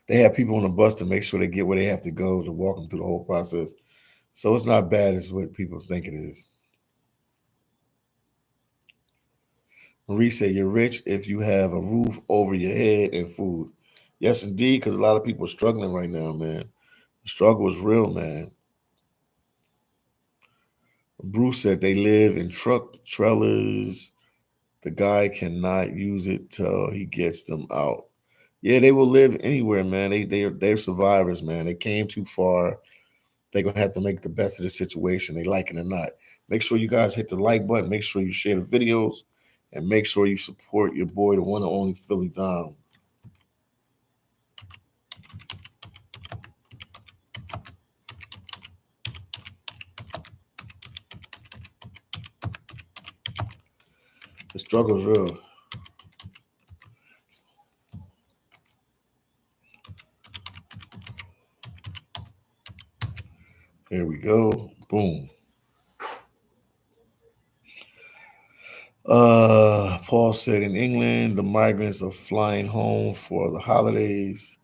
they have people on the bus to make sure they get where they have to go to walk them through the whole process. So it's not bad as what people think it is. Marie said, "You're rich if you have a roof over your head and food." Yes, indeed, because a lot of people are struggling right now, man. The struggle is real, man. Bruce said they live in truck trailers. The guy cannot use it till he gets them out. Yeah, they will live anywhere, man. They're survivors, man. They came too far. They're gonna have to make the best of the situation. They like it or not. Make sure you guys hit the like button. Make sure you share the videos, and make sure you support your boy, the one and only Philly Dom. The struggle's real. Here we go. Boom. Paul said in England, the migrants are flying home for the holidays.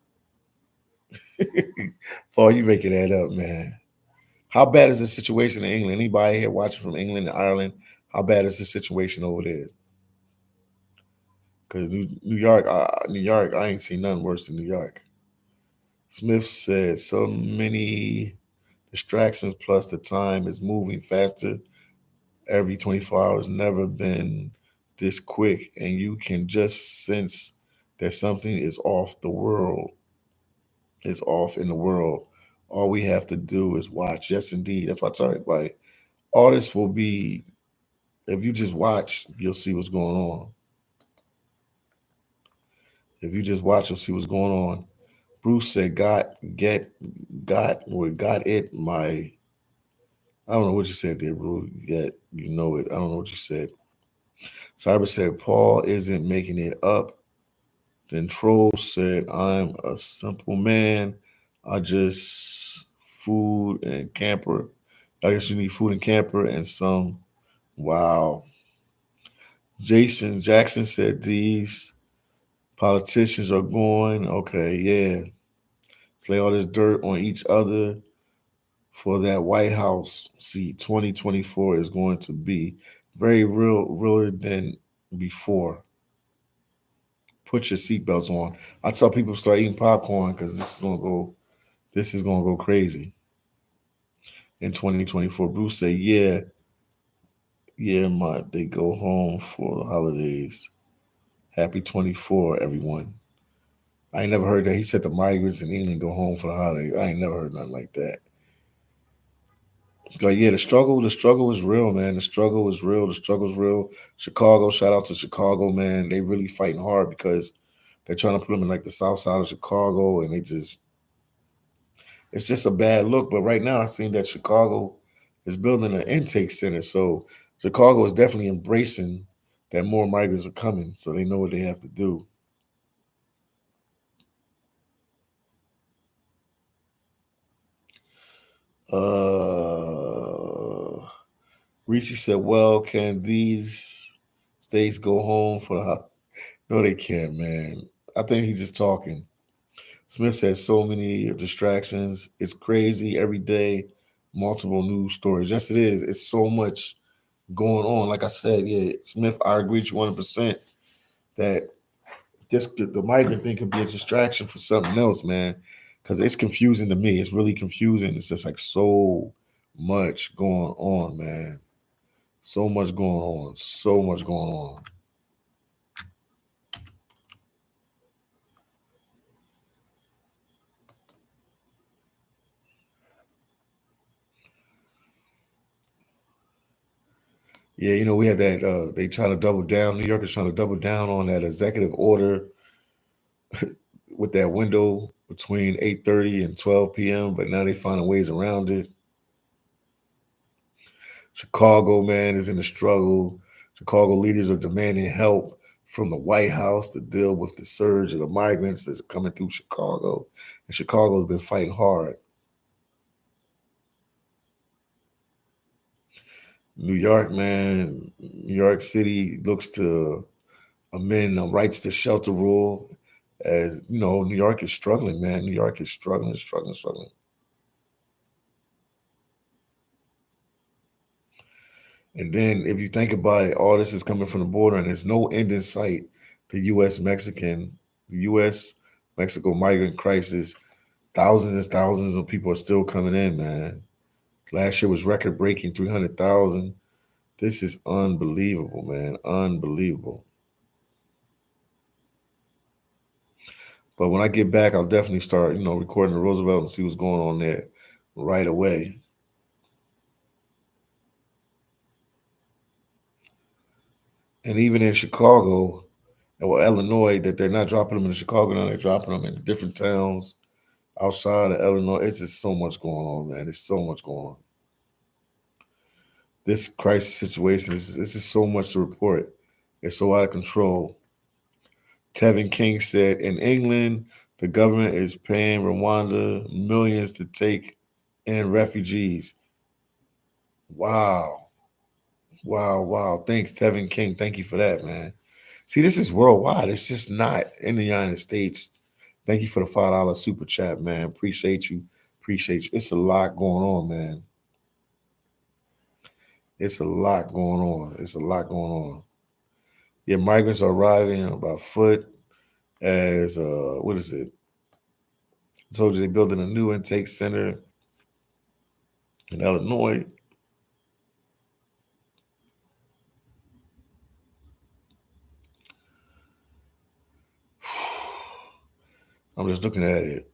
Paul, you making that up, man. How bad is the situation in England? Anybody here watching from England and Ireland? How bad is the situation over there? Because New York, I ain't seen nothing worse than New York. Smith said, so many distractions plus the time is moving faster every 24 hours, never been this quick, and you can just sense that something is off in the world. All we have to do is watch. Yes, indeed. That's why I tell everybody, all this will be, if you just watch, you'll see what's going on. If you just watch, you'll see what's going on. Bruce said, got it, my, I don't know what you said there, bro. Yet you know it. I don't know what you said. Cyber said, Paul isn't making it up. Then Troll said, I'm a simple man. I just food and camper. I guess you need food and camper and some. Wow. Jason Jackson said, these politicians are going, okay, yeah. Let's lay all this dirt on each other for that White House seat. 2024 is going to be very realer than before. Put your seatbelts on. I tell people to start eating popcorn because this is gonna go crazy in 2024. Bruce said, yeah, they go home for the holidays. Happy 24, everyone. I ain't never heard that. He said the migrants in England go home for the holidays. I ain't never heard nothing like that. But yeah, the struggle is real, man. The struggle is real. The struggle is real. Chicago, shout out to Chicago, man. They really fighting hard because they're trying to put them in like the south side of Chicago, and it's just a bad look. But right now, I seen that Chicago is building an intake center, so Chicago is definitely embracing that more migrants are coming, so they know what they have to do. Uh, Reese said, "Well, can these states go home for the No, they can't, man. I think he's just talking." Smith said, "So many distractions. It's crazy every day. Multiple news stories. Yes, it is. It's so much going on. Like I said, yeah, Smith, I agree with you 100% that the migrant thing could be a distraction for something else, man. Because it's confusing to me. It's really confusing. It's just like so much going on, man. So much going on. So much going on. Yeah, we had that. They trying to double down. New York is trying to double down on that executive order with that window between 8:30 and 12 p.m. But now they finding ways around it. Chicago, man, is in a struggle. Chicago leaders are demanding help from the White House to deal with the surge of the migrants that's coming through Chicago. And Chicago's been fighting hard. New York, man, New York City looks to amend the rights to shelter rule. As you know, New York is struggling, man. New York is struggling. And then if you think about it, all this is coming from the border and there's no end in sight. The US Mexico migrant crisis, thousands and thousands of people are still coming in, man. Last year was record breaking 300,000. This is unbelievable, man. Unbelievable. But when I get back, I'll definitely start, recording the Roosevelt and see what's going on there right away. And even in Chicago, or Illinois, that they're not dropping them in Chicago now, they're dropping them in different towns outside of Illinois. It's just so much going on, man. There's so much going on. This crisis situation is just so much to report. It's so out of control. Tevin King said in England, the government is paying Rwanda millions to take in refugees. Wow. Wow. Thanks, Tevin King. Thank you for that, man. See, this is worldwide. It's just not in the United States. Thank you for the $5 super chat, man. Appreciate you. It's a lot going on, man. It's a lot going on. Yeah, migrants are arriving by foot as what is it? I told you they're building a new intake center in Illinois. I'm just looking at it.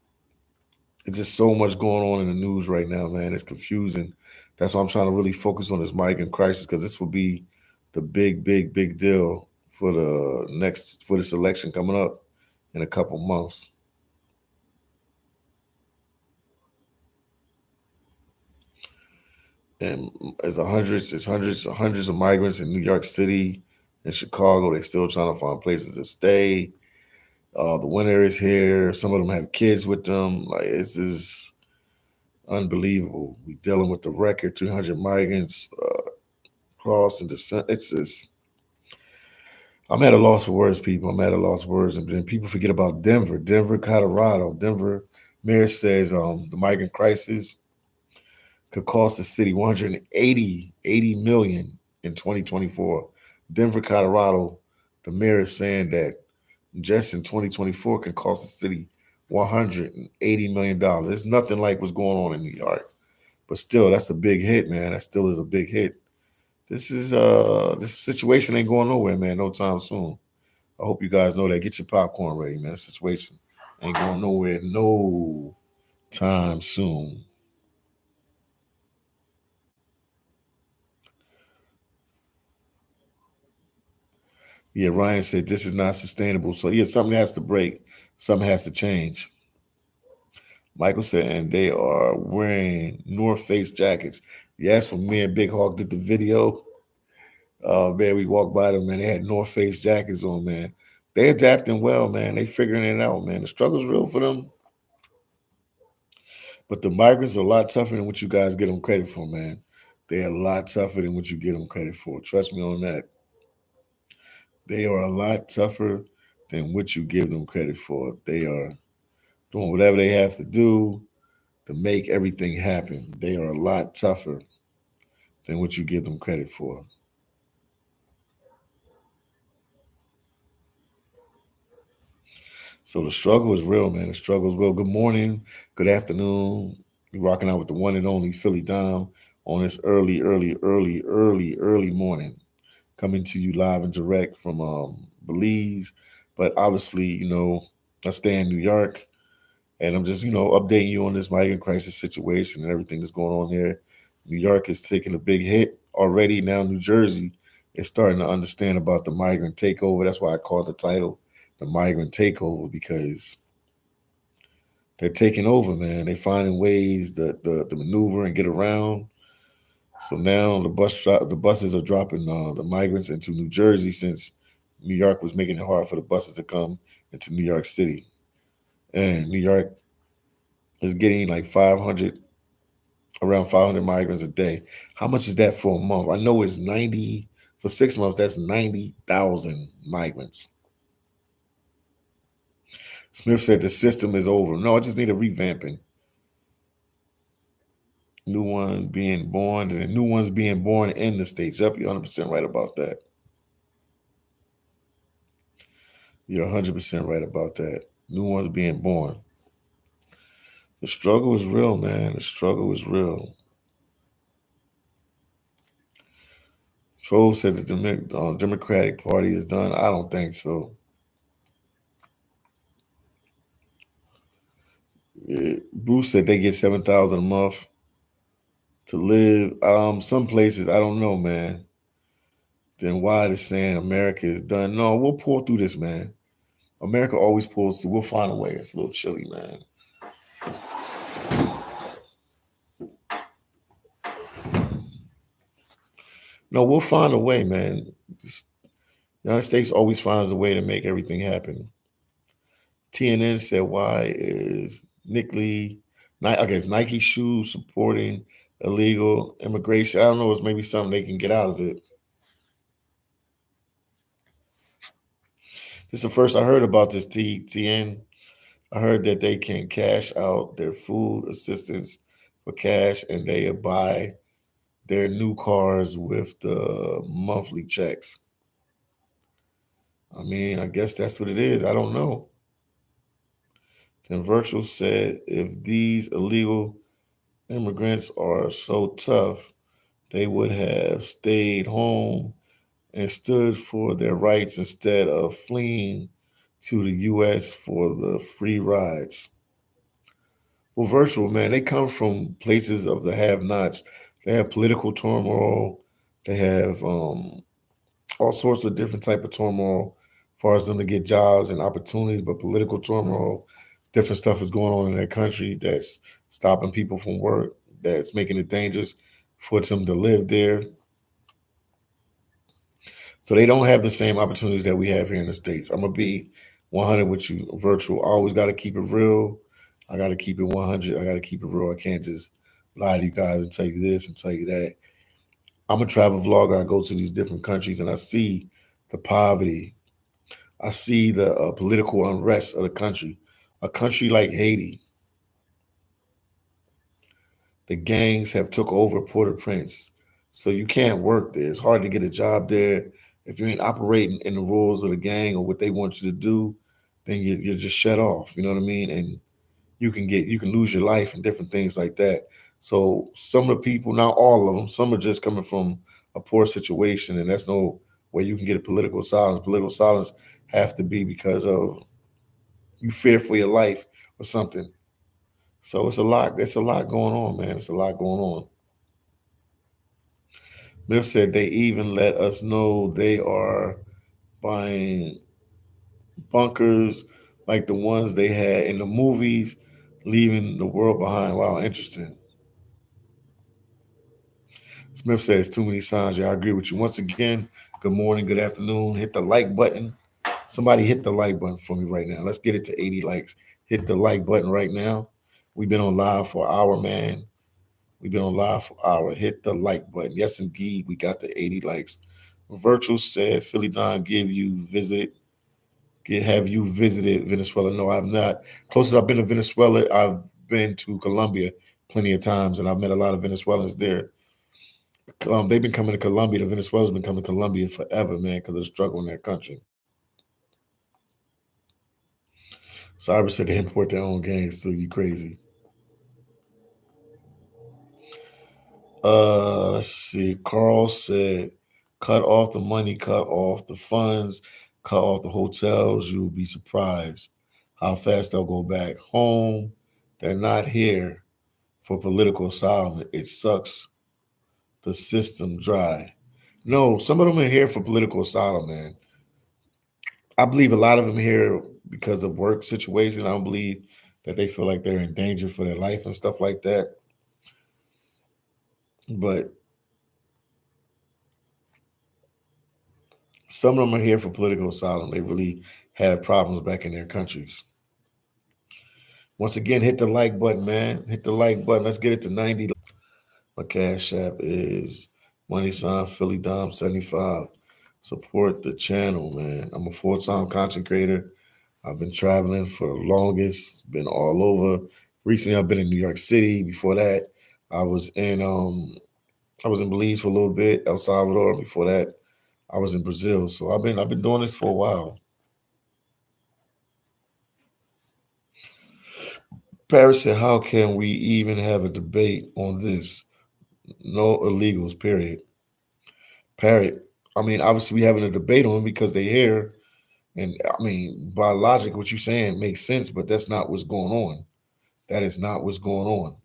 It's just so much going on in the news right now, man. It's confusing. That's why I'm trying to really focus on this migrant crisis, because this will be the big deal for this election coming up in a couple months. And hundreds of migrants in New York City and Chicago. They're still trying to find places to stay. The winter is here. Some of them have kids with them. Like, it's just unbelievable. We dealing with the record 300 migrants crossed and descent. It's just, I'm at a loss for words, people. I'm at a loss for words. And then people forget about Denver, Colorado. Denver mayor says the migrant crisis could cost the city 180 million in 2024. Denver, Colorado, the mayor is saying that just in 2024 can cost the city $180 million. It's nothing like what's going on in New York. But still, that's a big hit, man. That still is a big hit. This situation ain't going nowhere, man, no time soon. I hope you guys know that. Get your popcorn ready, man. The situation ain't going nowhere no time soon. Yeah, Ryan said this is not sustainable. So yeah, something has to break. Something has to change. Michael said, and they are wearing North Face jackets. Yes, when me and Big Hawk did the video, man, we walked by them, man. They had North Face jackets on, man. They adapting well, man. They figuring it out, man. The struggle's real for them. But the migrants are a lot tougher than what you guys get them credit for, man. They're a lot tougher than what you get them credit for. Trust me on that. They are a lot tougher than what you give them credit for. They are doing whatever they have to do to make everything happen. They are a lot tougher than what you give them credit for. So the struggle is real, man. The struggle is real. Good morning, good afternoon. You're rocking out with the one and only phillydom on this early morning, coming to you live and direct from Belize. But obviously, I stay in New York, and I'm just, updating you on this migrant crisis situation and everything that's going on here. New York is taking a big hit already. Now New Jersey is starting to understand about the migrant takeover. That's why I call the title the migrant takeover, because they're taking over, man. They're finding ways to maneuver and get around. So now the buses are dropping the migrants into New Jersey, since New York was making it hard for the buses to come into New York City. And New York is getting like 500, around 500 migrants a day. How much is that for a month? I know it's 90, for 6 months, that's 90,000 migrants. Smith said the system is over. No, I just need a revamping. New one being born, and new ones being born in the States. Yep, you're 100% right about that. You're 100% right about that. New ones being born. The struggle is real, man. The struggle is real. Troll said the Democratic Party is done. I don't think so. Bruce said they get 7,000 a month to live. Some places, I don't know, man. Then why they're saying America is done? No, we'll pull through this, man. America always pulls through. We'll find a way. It's a little chilly, man. No, we'll find a way, man. The United States always finds a way to make everything happen. TNN said, why is it's Nike shoes supporting illegal immigration? I don't know. It's maybe something they can get out of it. This is the first I heard about this, TN. I heard that they can cash out their food assistance for cash, and they buy their new cars with the monthly checks. I mean, I guess that's what it is. I don't know. Then Virtual said, if these illegal immigrants are so tough, they would have stayed home and stood for their rights instead of fleeing to the U.S. for the free rides. Well, Virtual, man, they come from places of the have-nots. They have political turmoil. They have all sorts of different type of turmoil as far as them to get jobs and opportunities, but political turmoil, different stuff is going on in their country that's stopping people from work, that's making it dangerous for them to live there. So they don't have the same opportunities that we have here in the States. I'm going to be 100 with you, Virtual. I always got to keep it real. I got to keep it 100. I got to keep it real. I can't just lie to you guys and tell you this and tell you that. I'm a travel vlogger. I go to these different countries and I see the poverty. I see the political unrest of the country. A country like Haiti, the gangs have took over Port-au-Prince. So you can't work there. It's hard to get a job there. If you ain't operating in the rules of the gang or what they want you to do, then you're just shut off. You know what I mean? And you can lose your life and different things like that. So some of the people, not all of them, some are just coming from a poor situation, and that's no way you can get a political silence. Political silence have to be because of you fear for your life or something. So it's a lot. It's a lot going on, man. It's a lot going on. Miff said they even let us know they are buying bunkers like the ones they had in the movies, leaving the world behind. Wow, interesting. Smith says too many signs. Yeah, I agree with you. Once again, good morning, good afternoon. Hit the like button. Somebody hit the like button for me right now. Let's get it to 80 likes. Hit the like button right now. We've been on live for an hour, man. We've been on live for an hour. Hit the like button. Yes, indeed, we got the 80 likes. Virtual said, Philly Don, have you visited Venezuela? No, I have not. Closest I've been to Venezuela, I've been to Colombia plenty of times, and I've met a lot of Venezuelans there. They've been coming to Colombia. The Venezuelans been coming to Colombia forever, man, because of the struggle in that country. So I said they import their own gangs, so you crazy. Let's see. Carl said, cut off the money, cut off the funds, cut off the hotels. You'll be surprised how fast they'll go back home. They're not here for political asylum. It sucks the system dry. No, some of them are here for political asylum, man. I believe a lot of them here because of work situation. I don't believe that they feel like they're in danger for their life and stuff like that. But Some of them are here for political asylum. They really have problems back in their countries. Once again, hit the like button, man. Hit the like button. Let's get it to 90. My cash app is $, phillydom 75. Support the channel, man. I'm a full-time content creator. I've been traveling for the longest. It's been all over. Recently, I've been in New York City. Before that, I was in Belize for a little bit, El Salvador. Before that, I was in Brazil. So I've been doing this for a while. Paris said, "How can we even have a debate on this? No illegals, period." Parrot. I mean, obviously we having a debate on it because they're here, and I mean, by logic, what you're saying makes sense, but that's not what's going on. That is not what's going on.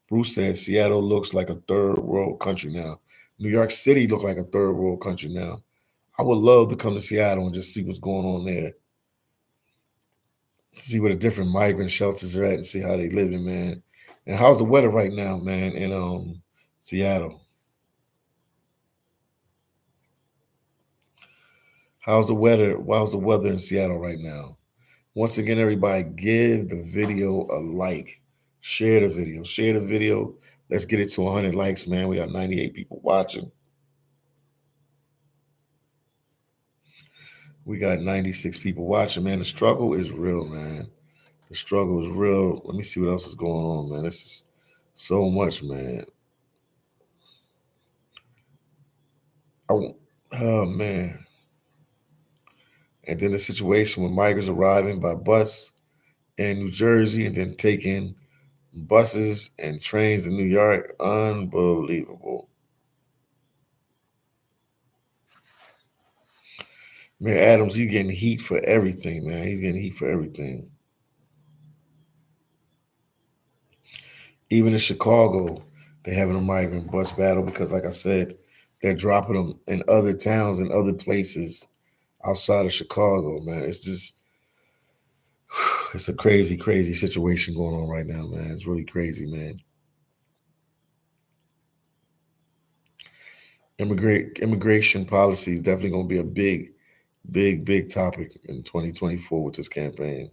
Bruce said Seattle looks like a third world country now. New York City look like a third world country now. I would love to come to Seattle and just see what's going on there. See where the different migrant shelters are at and see how they living, man. And how's the weather right now, man, in Seattle? How's the weather? How's the weather in Seattle right now? Once again, everybody, give the video a like. Share the video. Share the video. Let's get it to 100 likes, man. We got 98 people watching. We got 96 people watching, man. The struggle is real, man. The struggle is real. Let me see what else is going on, man. This is so much, man. Oh, man. And then the situation with migrants arriving by bus in New Jersey and then taking buses and trains in New York. Unbelievable. Man, Adams, he's getting heat for everything, man. He's getting heat for everything. Even in Chicago, they're having a migrant bus battle because, like I said, they're dropping them in other towns and other places outside of Chicago, man. It's just, it's a crazy, crazy situation going on right now, man. It's really crazy, man. Immigration policy is definitely going to be a big, big, big topic in 2024 with this campaign.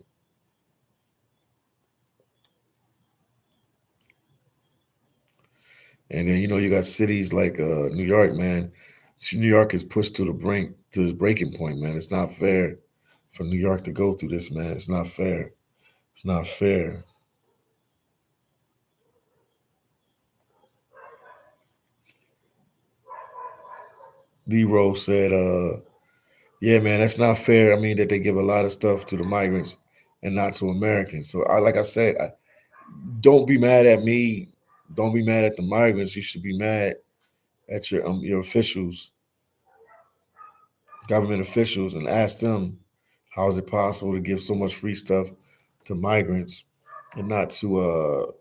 And then you got cities like New York, man. New York is pushed to the brink, to its breaking point, man. It's not fair for New York to go through this, man. It's not fair. It's not fair. D-Rose said, yeah, man, that's not fair. I mean, that they give a lot of stuff to the migrants and not to Americans. So, like I said, don't be mad at me. Don't be mad at the migrants. You should be mad at your officials, government officials, and ask them how is it possible to give so much free stuff to migrants and not to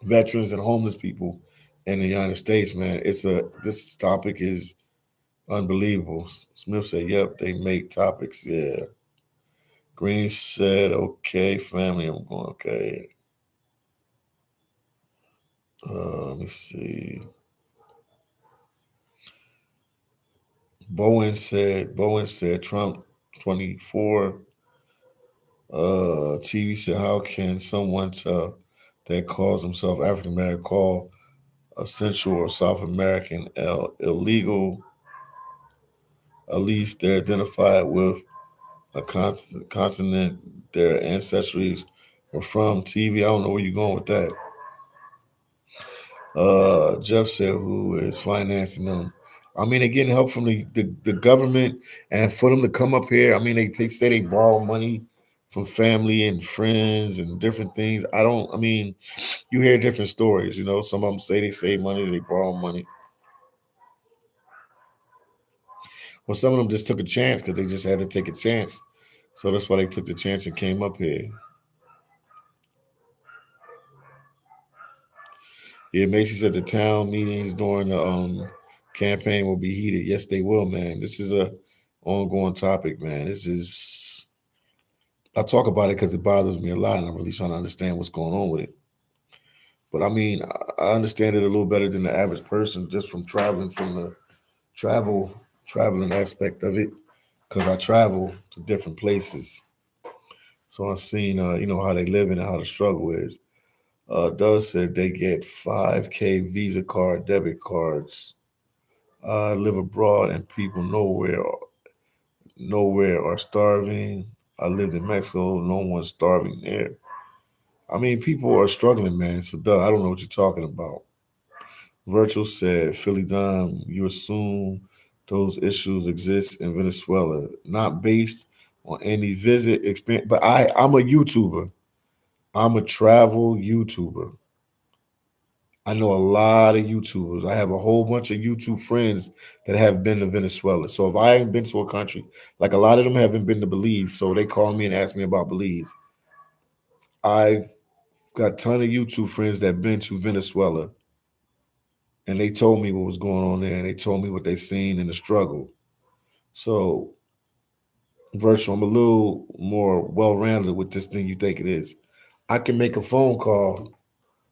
veterans and homeless people in the United States, man. This topic is unbelievable. Smith said, "Yep, they make topics." Yeah. Green said, "Okay, family, I'm going okay." Let me see. Bowen said Trump 24. TV said, "How can someone tell that calls himself African American call a Central or South American illegal? At least they're identified with a continent their ancestries were from." TV, I don't know where you're going with that. Jeff said, "Who is financing them?" I mean, they're getting help from the government, and for them to come up here, I mean, they say they borrow money from family and friends and different things. I mean, you hear different stories, Some of them say they save money, they borrow money. Well, some of them just took a chance because they just had to take a chance. So that's why they took the chance and came up here. Yeah, Macy said the town meetings during the campaign will be heated. Yes, they will, man. This is a ongoing topic, man. I talk about it because it bothers me a lot, and I'm really trying to understand what's going on with it. But I mean, I understand it a little better than the average person just from traveling from the travel traveling aspect of it, because I travel to different places. So I've seen, how they live and how the struggle is. Doug said they get 5K Visa card, debit cards. I live abroad and people nowhere are starving. I lived in Mexico, no one's starving there. I mean, people are struggling, man. So, Doug, I don't know what you're talking about. Virtual said, Philly Dime, you assume those issues exist in Venezuela, not based on any visit experience. But I'm a YouTuber. I'm a travel YouTuber. I know a lot of YouTubers. I have a whole bunch of YouTube friends that have been to Venezuela. So if I haven't been to a country, like a lot of them haven't been to Belize, so they call me and ask me about Belize. I've got a ton of YouTube friends that have been to Venezuela, and they told me what was going on there, and they told me what they seen in the struggle. So, Virtual, I'm a little more well-rounded with this thing you think it is. I can make a phone call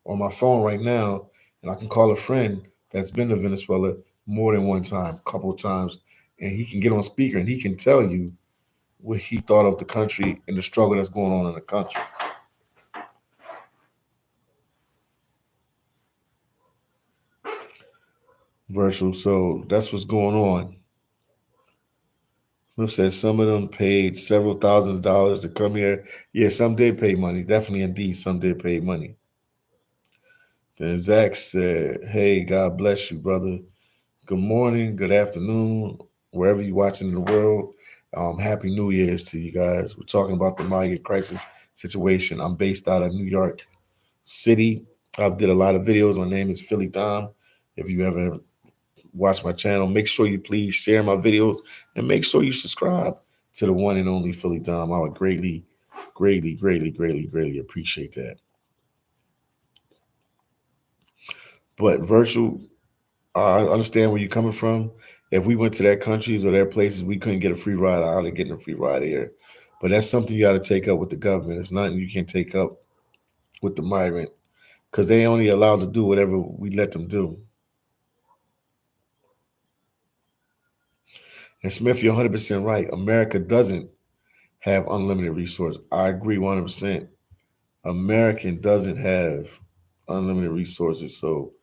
on my phone right now, and I can call a friend that's been to Venezuela more than one time, a couple of times, and he can get on speaker and he can tell you what he thought of the country and the struggle that's going on in the country. Virtual. So that's what's going on. Flip said some of them paid several $1,000s to come here. Yeah, some did pay money. Definitely, indeed, some did pay money. Then Zach said, "Hey, God bless you, brother. Good morning, good afternoon, wherever you're watching in the world. Happy New Year's to you guys. We're talking about the migrant crisis situation. I'm based out of New York City. I've did a lot of videos. My name is Philly Dom. If you ever watch my channel, make sure you please share my videos and make sure you subscribe to the one and only Philly Dom. I would greatly, greatly, greatly, greatly, greatly appreciate that. But virtual, I understand where you're coming from. If we went to their countries or their places, we couldn't get a free ride out of getting a free ride here. But that's something you got to take up with the government. It's nothing you can take up with the migrant because they only allowed to do whatever we let them do. And Smith, you're 100% right. America doesn't have unlimited resources. I agree 100%. American doesn't have unlimited resources. So,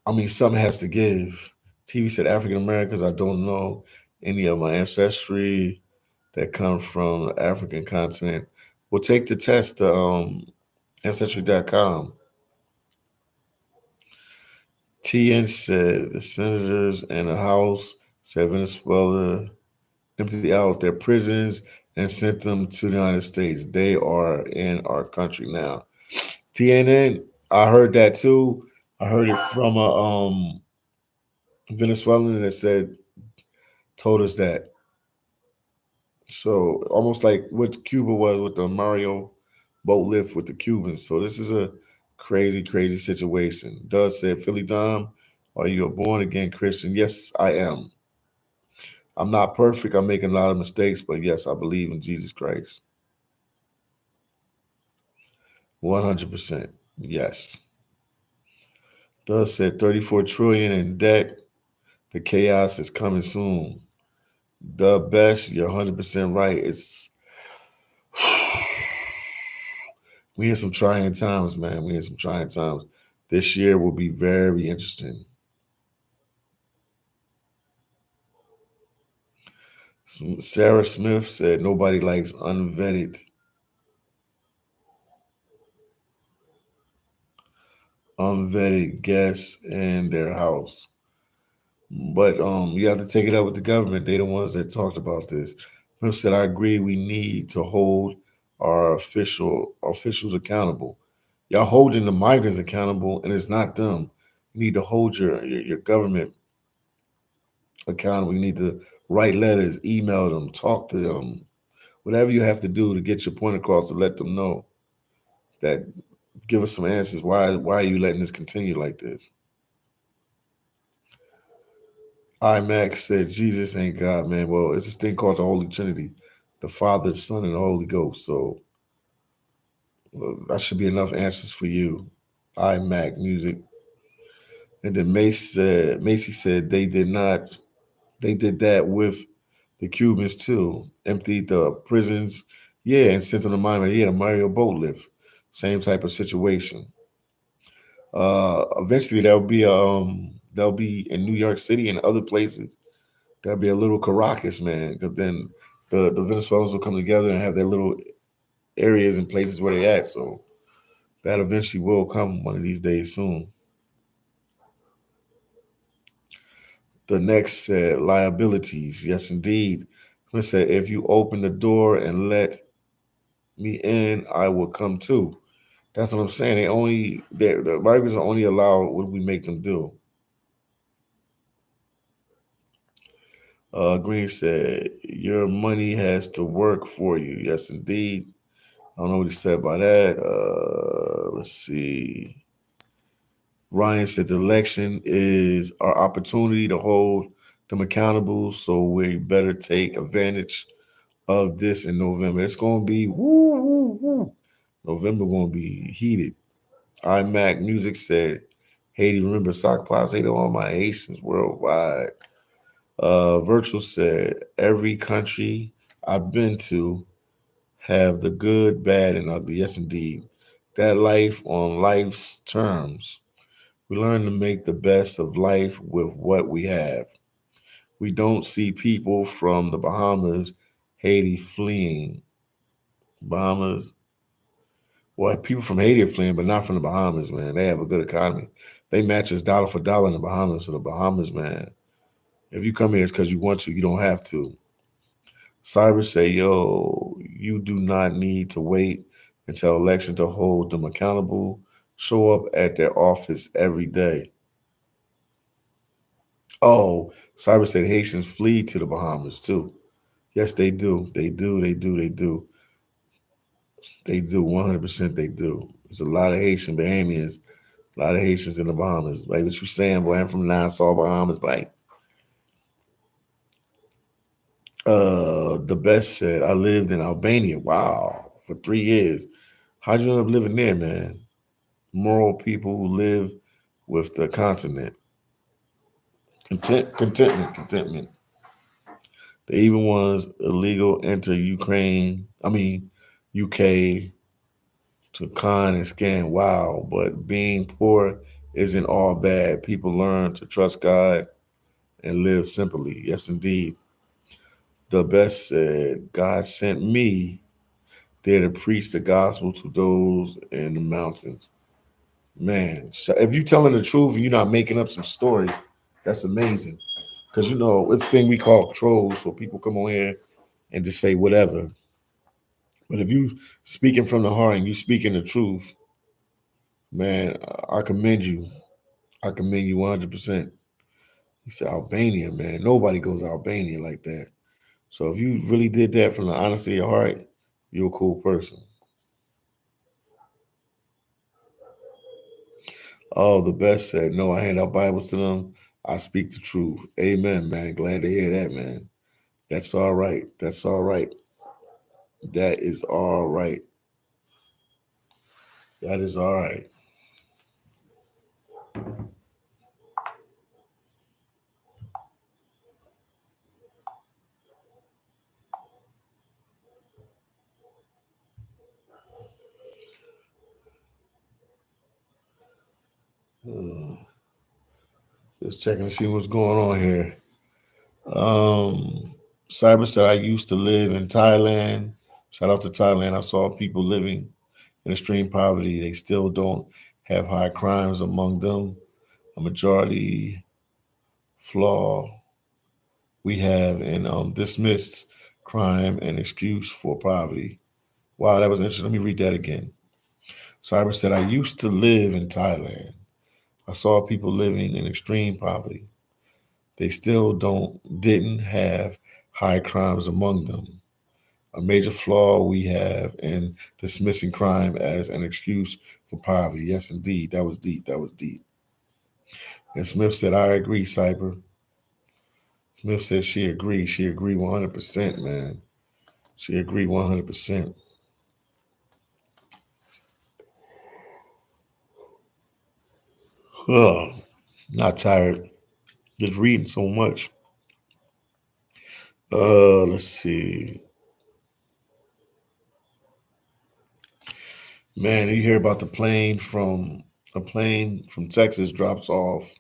I mean, something has to give. TV said African Americans, I don't know any of my ancestry that come from the African continent. Well, take the test, ancestry.com. TN said the senators and the House said Venezuela emptied out their prisons and sent them to the United States. They are in our country now. TNN, I heard that too. I heard it from a Venezuelan that told us that. So almost like what Cuba was with the Mario boat lift with the Cubans. So this is a crazy, crazy situation. Doug said, Philly Dom, are you a born again Christian? Yes, I am. I'm not perfect. I'm making a lot of mistakes, but yes, I believe in Jesus Christ. 100%. Yes. Doug said 34 trillion in debt. The chaos is coming soon. The best, you're 100% right. We in some trying times, man. We in some trying times. This year will be very interesting. Sarah Smith said nobody likes unvetted guests in their house. But you have to take it up with the government. They're the ones that talked about this. Smith said, I agree we need to hold our officials accountable. Y'all holding the migrants accountable and it's not them. You need to hold your government accountable. You need to write letters, email them, talk to them, whatever you have to do to get your point across to let them know that give us some answers. Why are you letting this continue like this? IMAX said Jesus ain't God, man. Well, it's this thing called the Holy Trinity, the Father, the Son, and the Holy Ghost. So that should be enough answers for you. IMAC music. And then Macy said they did not They did that with the Cubans too. Emptied the prisons, yeah, and sent them to Miami, yeah, to Mario boat lift. Same type of situation. Eventually, that'll be in New York City and other places. There'll be a little Caracas, man, because then the Venezuelans will come together and have their little areas and places where they at. So that eventually will come one of these days soon. The next said liabilities. Yes, indeed. It said if you open the door and let me in, I will come too. That's what I'm saying. The migrants are only allowed what we make them do. Green said your money has to work for you. Yes, indeed. I don't know what he said by that. Let's see. Ryan said the election is our opportunity to hold them accountable, so we better take advantage of this in November. It's going to be woo, woo, woo. November going to be heated. iMac Music said, Haiti, remember sock pots? Haiti, all my Haitians worldwide. Virtual said, every country I've been to have the good, bad, and ugly. Yes, indeed. That life on life's terms. We learn to make the best of life with what we have. We don't see people from the Bahamas, Haiti fleeing. Bahamas, well, people from Haiti are fleeing, but not from the Bahamas, man. They have a good economy. They match us dollar for dollar in the Bahamas. So the Bahamas, man, if you come here, it's because you want to. You don't have to. Cyber say, yo, you do not need to wait until election to hold them accountable. Show up at their office every day. Oh, Cyber said Haitians flee to the Bahamas too. Yes, they do. They do. They do. They do. They do. 100% they do. There's a lot of Haitian Bahamians, a lot of Haitians in the Bahamas. Like what you saying, boy, I'm from Nassau, Bahamas, like. The best said, I lived in Albania. Wow, for 3 years. How'd you end up living there, man? Moral people who live with the continent. Contentment. The even ones illegal enter Ukraine. I mean, UK to con and scan. Wow, but being poor isn't all bad. People learn to trust God and live simply. Yes, indeed. The best said, God sent me there to preach the gospel to those in the mountains. Man, so if you're telling the truth and you're not making up some story, that's amazing. Because you know, it's a thing we call trolls, so people come on here and just say whatever. But if you speaking from the heart and you speaking the truth, man, I commend you. I commend you 100%. He said Albania, man. Nobody goes to Albania like that. So if you really did that from the honesty of your heart, you're a cool person. Oh, the best said, no, I hand out Bibles to them. I speak the truth. Amen, man. Glad to hear that, man. That's all right. That's all right. That is all right. That is all right. Uh, just checking to see what's going on here. Um, Cyber said I used to live in Thailand. Shout out to Thailand. I saw people living in extreme poverty. They still don't have high crimes among them. A majority flaw we have in dismissed crime and excuse for poverty. Wow, that was interesting. Let me read that again. Cyber said, I used to live in Thailand. I saw people living in extreme poverty. They still didn't have high crimes among them. A major flaw we have in dismissing crime as an excuse for poverty. Yes, indeed. That was deep. That was deep. And Smith said, I agree, Cyber. Smith said she agreed. She agreed 100%, man. She agreed 100%. Oh, not tired. Just reading so much. Let's see. Man, you hear about a plane from Texas drops off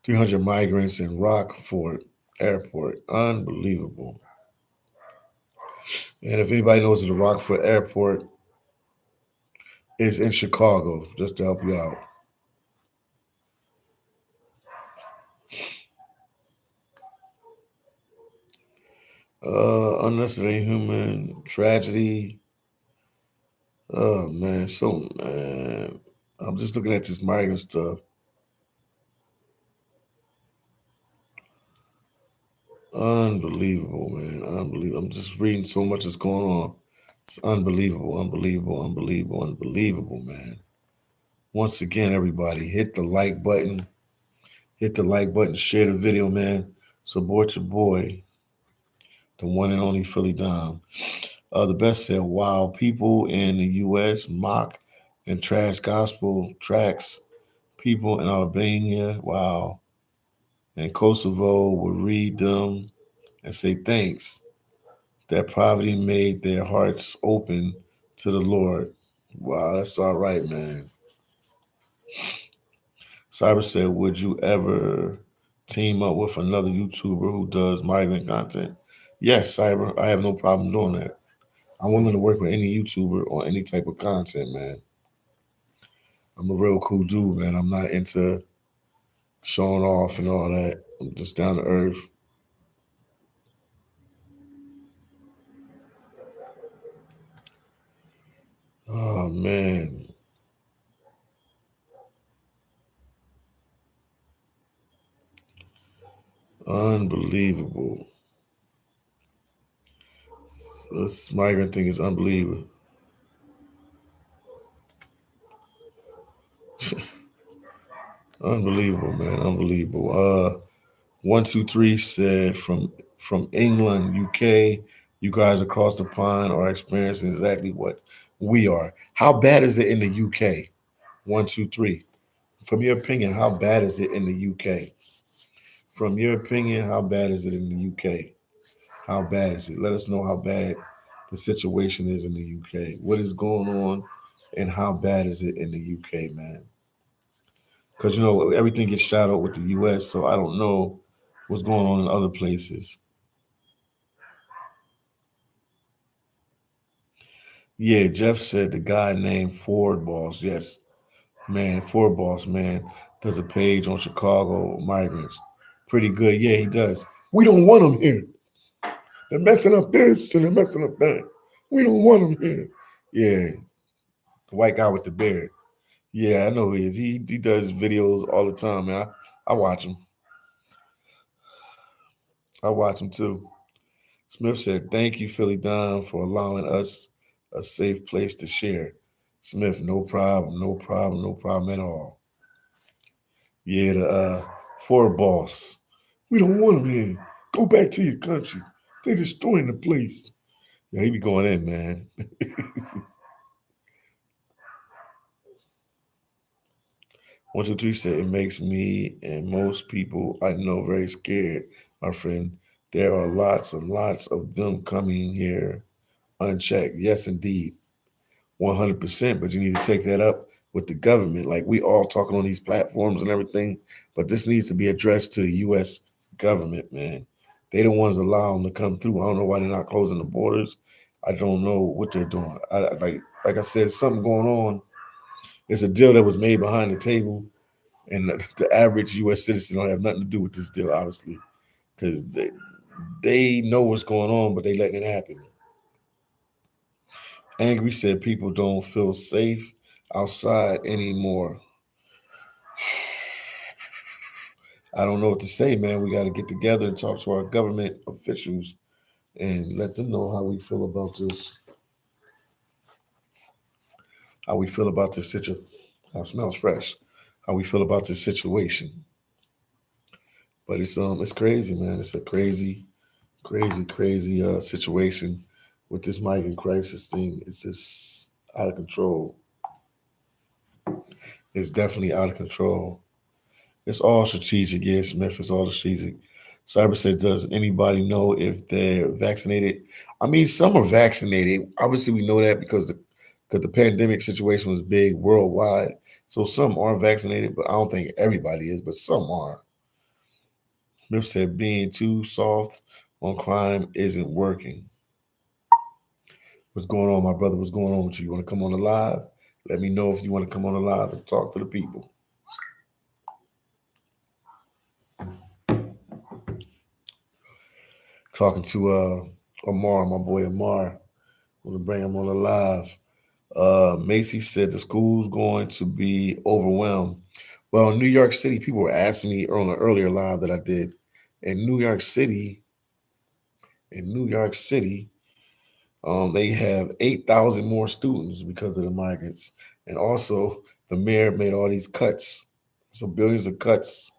300 migrants in Rockford Airport. Unbelievable. And if anybody knows the Rockford Airport is in Chicago, just to help you out. Unnecessary human tragedy. Oh man, so man, I'm just looking at this migrant stuff. Unbelievable, man. Unbelievable. I'm just reading so much that's going on. It's unbelievable, unbelievable, unbelievable, unbelievable, man. Once again, everybody, hit the like button. Hit the like button. Share the video, man. Support your boy, the one and only Philly Dom. The best said, while people in the U.S. mock and trash gospel tracks, people in Albania, wow, and Kosovo will read them and say thanks. That poverty made their hearts open to the Lord. Wow, that's all right, man. Cyber said, would you ever team up with another YouTuber who does migrant content? Yes, Cyber. I have no problem doing that. I'm willing to work with any YouTuber on any type of content, man. I'm a real cool dude, man. I'm not into showing off and all that. I'm just down to earth. Oh man, unbelievable. This migrant thing is unbelievable. Unbelievable, man. Unbelievable. 123 said from England, UK, you guys across the pond are experiencing exactly what we are. How bad is it in the UK? 123. From your opinion, how bad is it in the UK? From your opinion, how bad is it in the UK? How bad is it? Let us know how bad the situation is in the UK. What is going on and how bad is it in the UK, man? Because everything gets shot out with the US, so I don't know what's going on in other places. Yeah, Jeff said the guy named Ford Boss. Yes, man, Ford Boss, man, does a page on Chicago migrants. Pretty good. Yeah, he does. We don't want them here. They're messing up this and they're messing up that. We don't want them here. Yeah, the white guy with the beard. Yeah, I know who he is. He does videos all the time, man. I watch him. I watch him too. Smith said, "Thank you, Philly Don, for allowing us a safe place to share." Smith, no problem, no problem, no problem at all. Yeah, the Ford boss. We don't want him here. Go back to your country. They're destroying the place. Yeah, he be going in, man. 123 said it makes me and most people I know very scared, my friend. There are lots and lots of them coming here unchecked. Yes, indeed. 100%, but you need to take that up with the government. Like we all talking on these platforms and everything, but this needs to be addressed to the U.S. government, man. They the ones allow them to come through. I don't know why they're not closing the borders. I don't know what they're doing. Like I said, something going on. It's a deal that was made behind the table, and the average U.S. citizen don't have nothing to do with this deal, obviously, because they know what's going on, but they letting it happen. Angry said people don't feel safe outside anymore. I don't know what to say, man. We got to get together and talk to our government officials and let them know how we feel about this. How we feel about this situation. How it smells fresh. How we feel about this situation. But it's crazy, man. It's a crazy, crazy, crazy situation with this migrant crisis thing. It's just out of control. It's definitely out of control. It's all strategic, yeah, Smith. It's all strategic. Cyber said, does anybody know if they're vaccinated? I mean, some are vaccinated. Obviously, we know that because the pandemic situation was big worldwide. So some are vaccinated, but I don't think everybody is, but some are. Smith said, being too soft on crime isn't working. What's going on, my brother? What's going on with you? You want to come on the live? Let me know if you want to come on the live and talk to the people. Talking to Amar, my boy Amar. Want to bring him on the live. Macy said the school's going to be overwhelmed. Well, in New York City, people were asking me on an earlier live that I did. In New York City, they have 8,000 more students because of the migrants. And also, the mayor made all these cuts. So billions of cuts.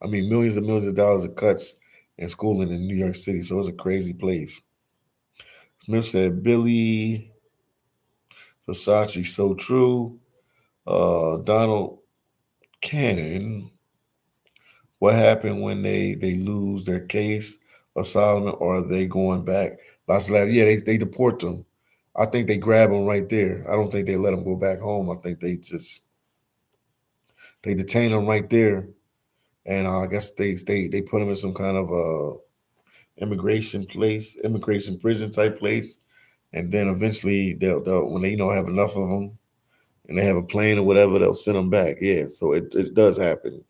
I mean, millions and millions of dollars of cuts in schooling in New York City. So it's a crazy place. Smith said, Billy Versace, so true. Donald Cannon, what happened when they lose their case, asylum, or are they going back? Lots of yeah, they deport them. I think they grab them right there. I don't think they let them go back home. I think they detain them right there, and I guess they put them in some kind of immigration prison type place, and then eventually they'll when they have enough of them and they have a plane or whatever, they'll send them back. Yeah, so it does happen.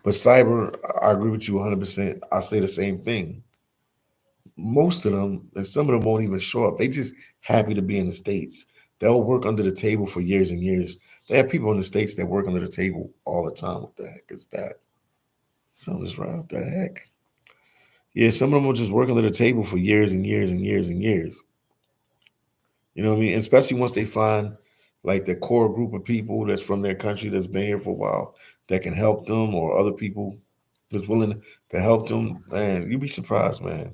But cyber, I agree with you 100%. I say the same thing. Most of them, and some of them won't even show up. They just happy to be in the States. They'll work under the table for years and years. They have people in the States that work under the table all the time. What the heck is that? Something's wrong. What the heck? Yeah, some of them will just work under the table for years and years and years and years. You know what I mean? Especially once they find like the core group of people that's from their country that's been here for a while that can help them, or other people that's willing to help them. Man, you'd be surprised, man.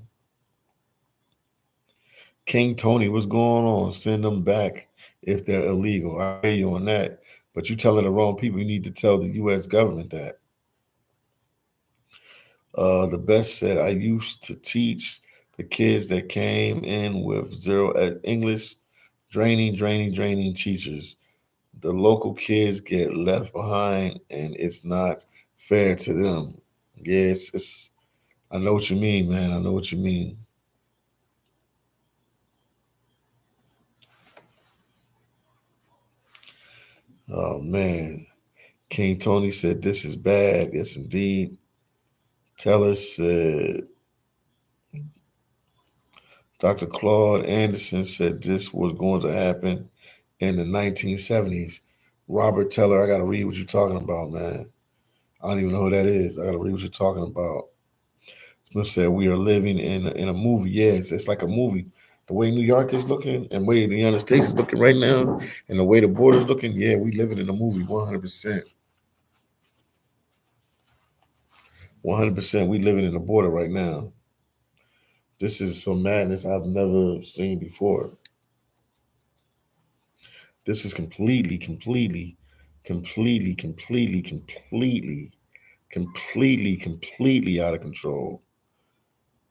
King Tony, what's going on? Send them back if they're illegal. I hear you on that. But you telling the wrong people. You need to tell the U.S. government that. The best said, I used to teach the kids that came in with zero at English, draining teachers. The local kids get left behind, and it's not fair to them. Yeah, it's I know what you mean, man. I know what you mean. Oh man. King Tony said this is bad. Yes, indeed. Teller said Dr. Claude Anderson said this was going to happen in the 1970s. Robert Teller, I gotta read what you're talking about, man. I don't even know who that is. I gotta read what you're talking about. Smith said we are living in a movie. Yes, it's like a movie. The way New York is looking and the way the United States is looking right now, and the way the border is looking, yeah, we living in a movie 100%. 100%. We living in the border right now. This is some madness I've never seen before. This is completely out of control.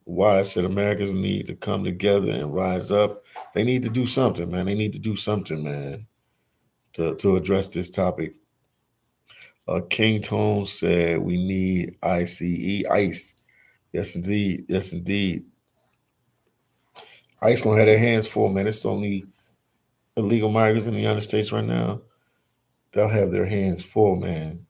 Why I said Americans need to come together and rise up. They need to do something, man. They need to do something, man, to address this topic. King Tone said we need ICE. Yes, indeed. Yes, indeed. ICE gonna have their hands full, man. It's only illegal migrants in the United States right now. They'll have their hands full, man.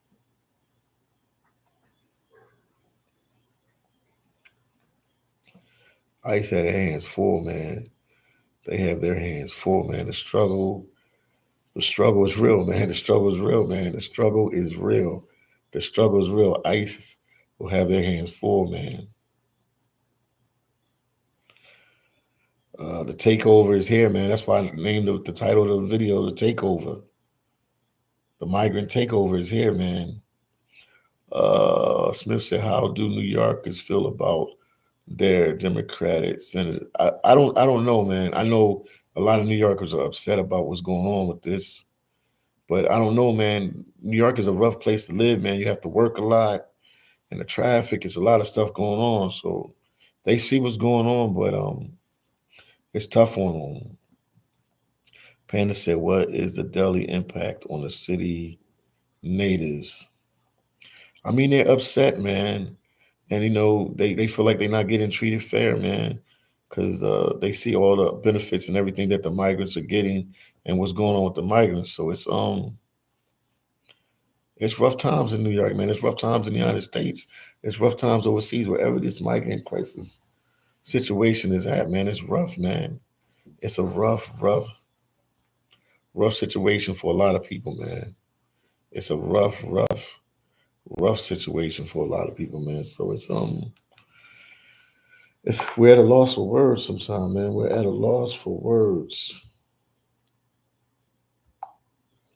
ICE had their hands full, man. They have their hands full, man. The struggle is real, man. The struggle is real, man. The struggle is real. The struggle is real. ICE will have their hands full, man. The takeover is here, man. That's why I named the title of the video "The Takeover." The migrant takeover is here, man. Smith said, "How do New Yorkers feel about their Democratic senator?" I don't know, man. I know a lot of New Yorkers are upset about what's going on with this, but I don't know, man. New York is a rough place to live, man. You have to work a lot. and the traffic. It's a lot of stuff going on. So they see what's going on, but it's tough on them. Panda said, "What is the daily impact on the city natives?" I mean, they're upset, man, and they feel like they're not getting treated fair, man, because they see all the benefits and everything that the migrants are getting and what's going on with the migrants. So it's rough times in New York, man. It's rough times in the United States. It's rough times overseas, wherever this migrant crisis situation is at, man. It's rough, man. It's a rough situation for a lot of people, man. It's a rough situation for a lot of people, man. So it's we're at a loss for words sometimes, man. We're at a loss for words.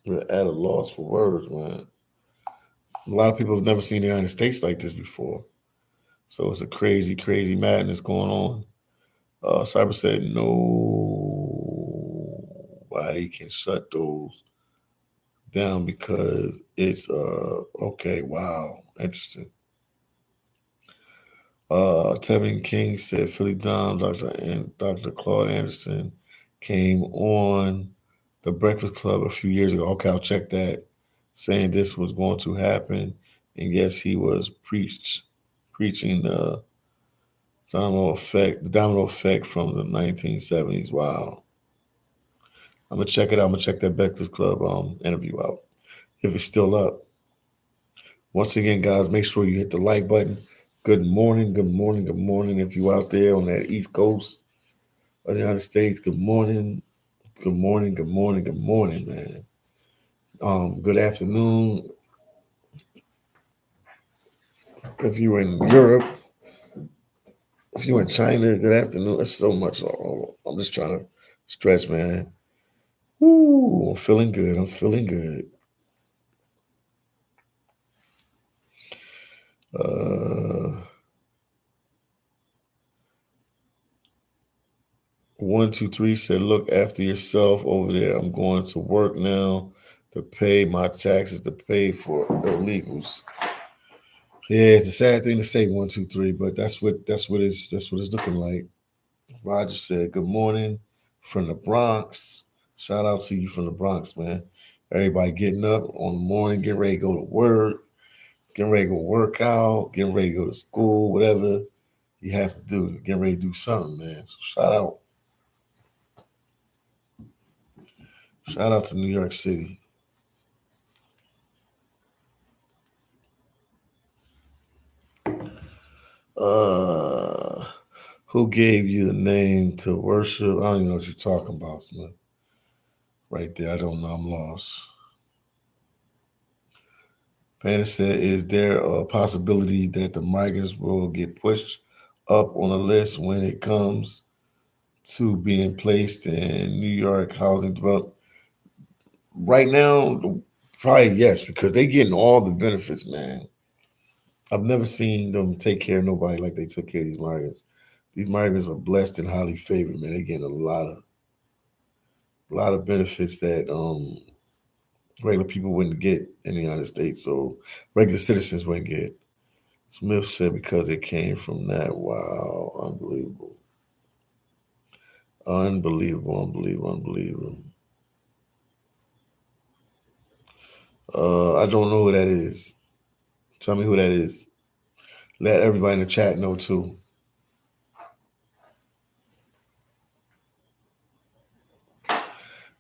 We're at a loss for words, man. A lot of people have never seen the United States like this before. So it's a crazy, crazy madness going on. Cyber said nobody can shut those down because it's okay. Wow, interesting. Tevin King said Philly Dom, Dr. Claude Anderson came on the Breakfast Club a few years ago. Okay, I'll check that. Saying this was going to happen, and yes, he was preaching the domino effect from the 1970s. Wow, I'm gonna check it out. I'm gonna check that Breakfast Club interview out if it's still up. Once again, guys, make sure you hit the like button. Good morning, good morning, good morning. If you out there on that East Coast of the United States, good morning, good morning, good morning, good morning, man. Good afternoon. If you're in Europe, if you're in China, good afternoon. It's so much. I'm just trying to stretch, man. Ooh, I'm feeling good. I'm feeling good. Uh, 123 said, "Look after yourself over there. I'm going to work now to pay my taxes to pay for illegals." Yeah, it's a sad thing to say 123, but that's what it's looking like. Roger said, "Good morning from the Bronx." Shout out to you from the Bronx, man. Everybody getting up on the morning, getting ready to go to work, getting ready to go work out, getting ready to go to school, whatever you have to do, getting ready to do something, man. So shout out to New York City. Uh, who gave you the name to worship? I don't even know what you're talking about, man. Right there, I don't know. I'm lost. Panda said, "Is there a possibility that the migrants will get pushed up on the list when it comes to being placed in New York housing development?" Right now, probably yes, because they getting all the benefits, man. I've never seen them take care of nobody like they took care of these migrants. These migrants are blessed and highly favored, man. They getting a lot of benefits that regular people wouldn't get in the United States, so regular citizens wouldn't get. Smith said because it came from that. Wow, unbelievable. Unbelievable. I don't know who that is. Tell me who that is. Let everybody in the chat know too.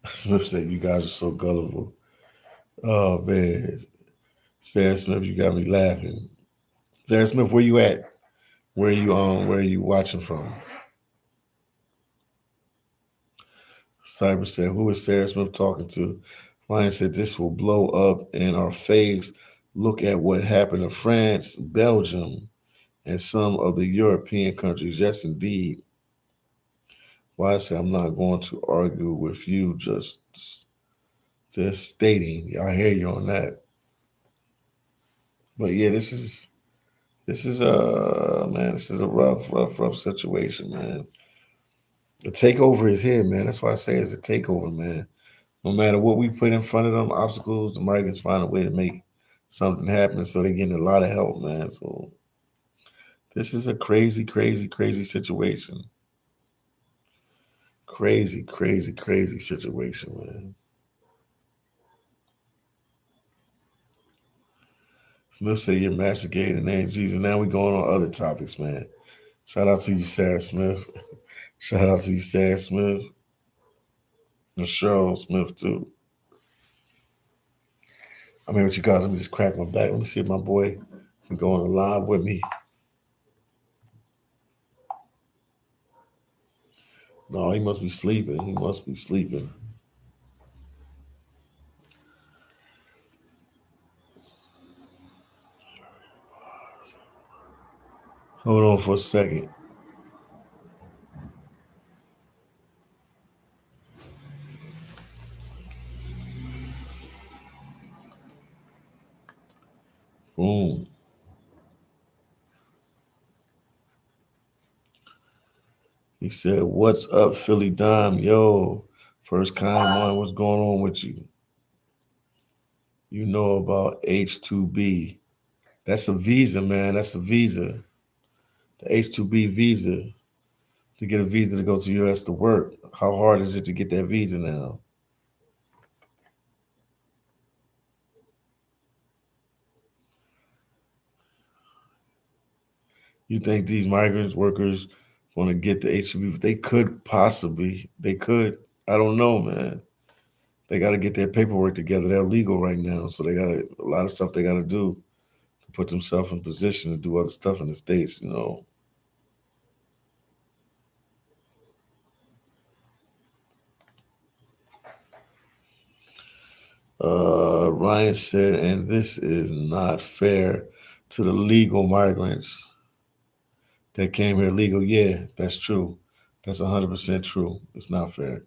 Smith said, "You guys are so gullible." Oh man, Sarah Smith, you got me laughing. Sarah Smith, where you at? Where are you watching from? Cyber said, "Who is Sarah Smith talking to?" Ryan said, "This will blow up in our face. Look at what happened to France, Belgium, and some of the European countries." Yes, indeed. Why I say I'm not going to argue with you, just stating. I hear you on that. But yeah, this is a rough situation, man. The takeover is here, man. That's why I say it's a takeover, man. No matter what we put in front of them, obstacles, the Americans find a way to make something happens. So they're getting a lot of help, man. So this is a crazy, crazy, crazy situation. Crazy, crazy, crazy situation, man. Smith said you're masticating the name Jesus. Now we going on other topics, man. Shout out to you, Sarah Smith. Shout out to you, Sarah Smith. And Cheryl Smith, too. I'm here with you guys. Let me just crack my back. Let me see if my boy can go on a live with me. No, he must be sleeping. He must be sleeping. Hold on for a second. Boom. He said, "What's up, phillydom? Yo, first kind one. What's going on with you? You know about H-2B. That's a visa, man. That's a visa. The H-2B visa. To get a visa to go to the U.S. to work. How hard is it to get that visa now? You think these migrant workers want to get the H-2B? They could possibly. They could. I don't know, man. They got to get their paperwork together. They're legal right now, so they got a lot of stuff they got to do to put themselves in position to do other stuff in the States, you know. Ryan said, and this is not fair to the legal migrants that came here legal. Yeah, that's true. That's 100% true. It's not fair.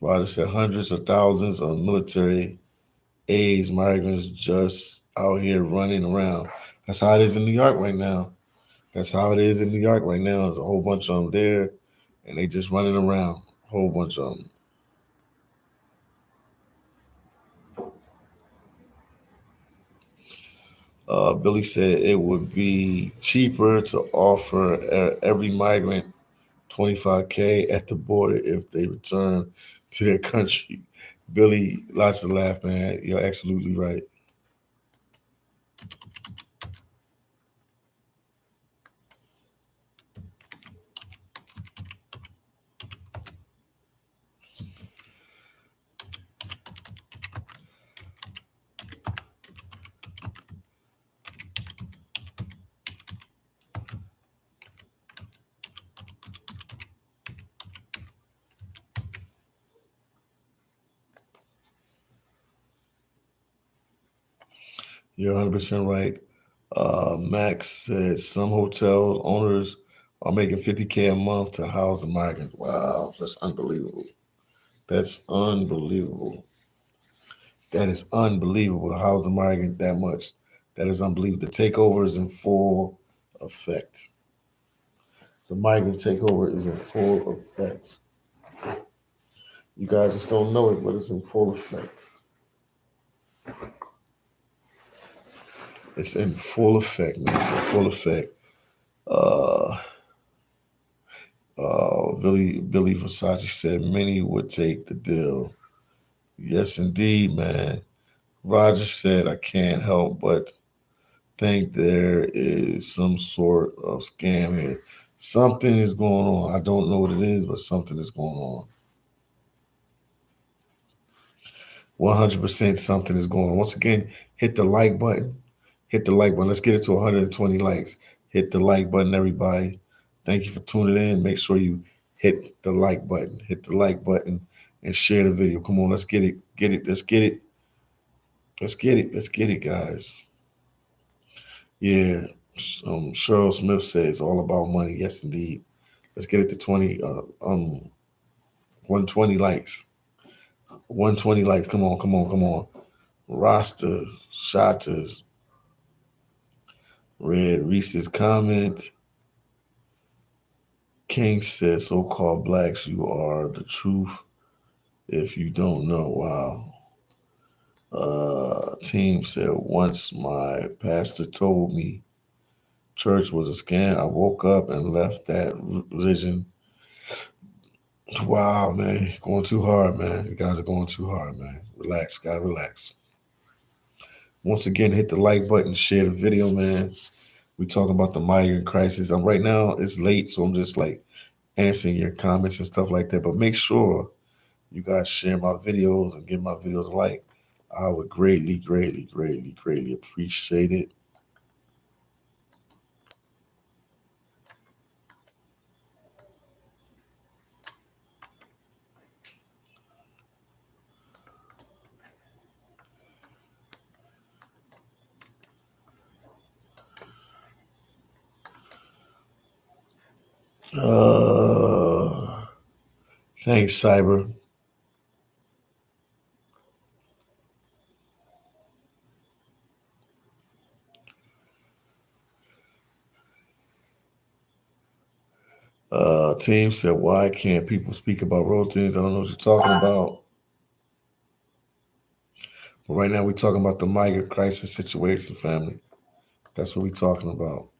Ryder said hundreds of thousands of military age migrants just out here running around. That's how it is in New York right now. That's how it is in New York right now. There's a whole bunch of them there, and they just running around. A whole bunch of them. Billy said it would be cheaper to offer every migrant 25K at the border if they return to their country. Billy, lots of laugh, man. You're absolutely right. You're 100% right. Max said some hotels owners are making 50K a month to house a migrant. Wow, that's unbelievable. That's unbelievable. That is unbelievable to house a migrant that much. That is unbelievable. The takeover is in full effect. The migrant takeover is in full effect. You guys just don't know it, but it's in full effect. It's in full effect, man. It's in full effect. Uh, Billy Versace said many would take the deal. Yes, indeed, man. Roger said, I can't help but think there is some sort of scam here. Something is going on. I don't know what it is, but something is going on. 100% something is going on. Once again, hit the like button. Hit the like button. Let's get it to 120 likes. Hit the like button, everybody. Thank you for tuning in. Make sure you hit the like button. Hit the like button and share the video. Come on, let's get it. Get it. Let's get it. Let's get it. Let's get it, guys. Yeah. Cheryl Smith says all about money. Yes, indeed. Let's get it to 120 likes. 120 likes. Come on, come on, come on. Rasta, Shatas, read Reese's comment. King says, so-called blacks, you are the truth if you don't know. Wow. Team said, once my pastor told me church was a scam, I woke up and left that religion. Wow, man. Going too hard, man. You guys are going too hard, man. Relax. Gotta relax. Once again, hit the like button, share the video, man. We talking about the migrant crisis. Right now, it's late, so I'm just like answering your comments and stuff like that. But make sure you guys share my videos and give my videos a like. I would greatly, greatly, greatly, greatly appreciate it. Uh, Thanks, Cyber. Team said, why can't people speak about road things? I don't know what you're talking about. But right now, we're talking about the migrant crisis situation, family. That's what we're talking about.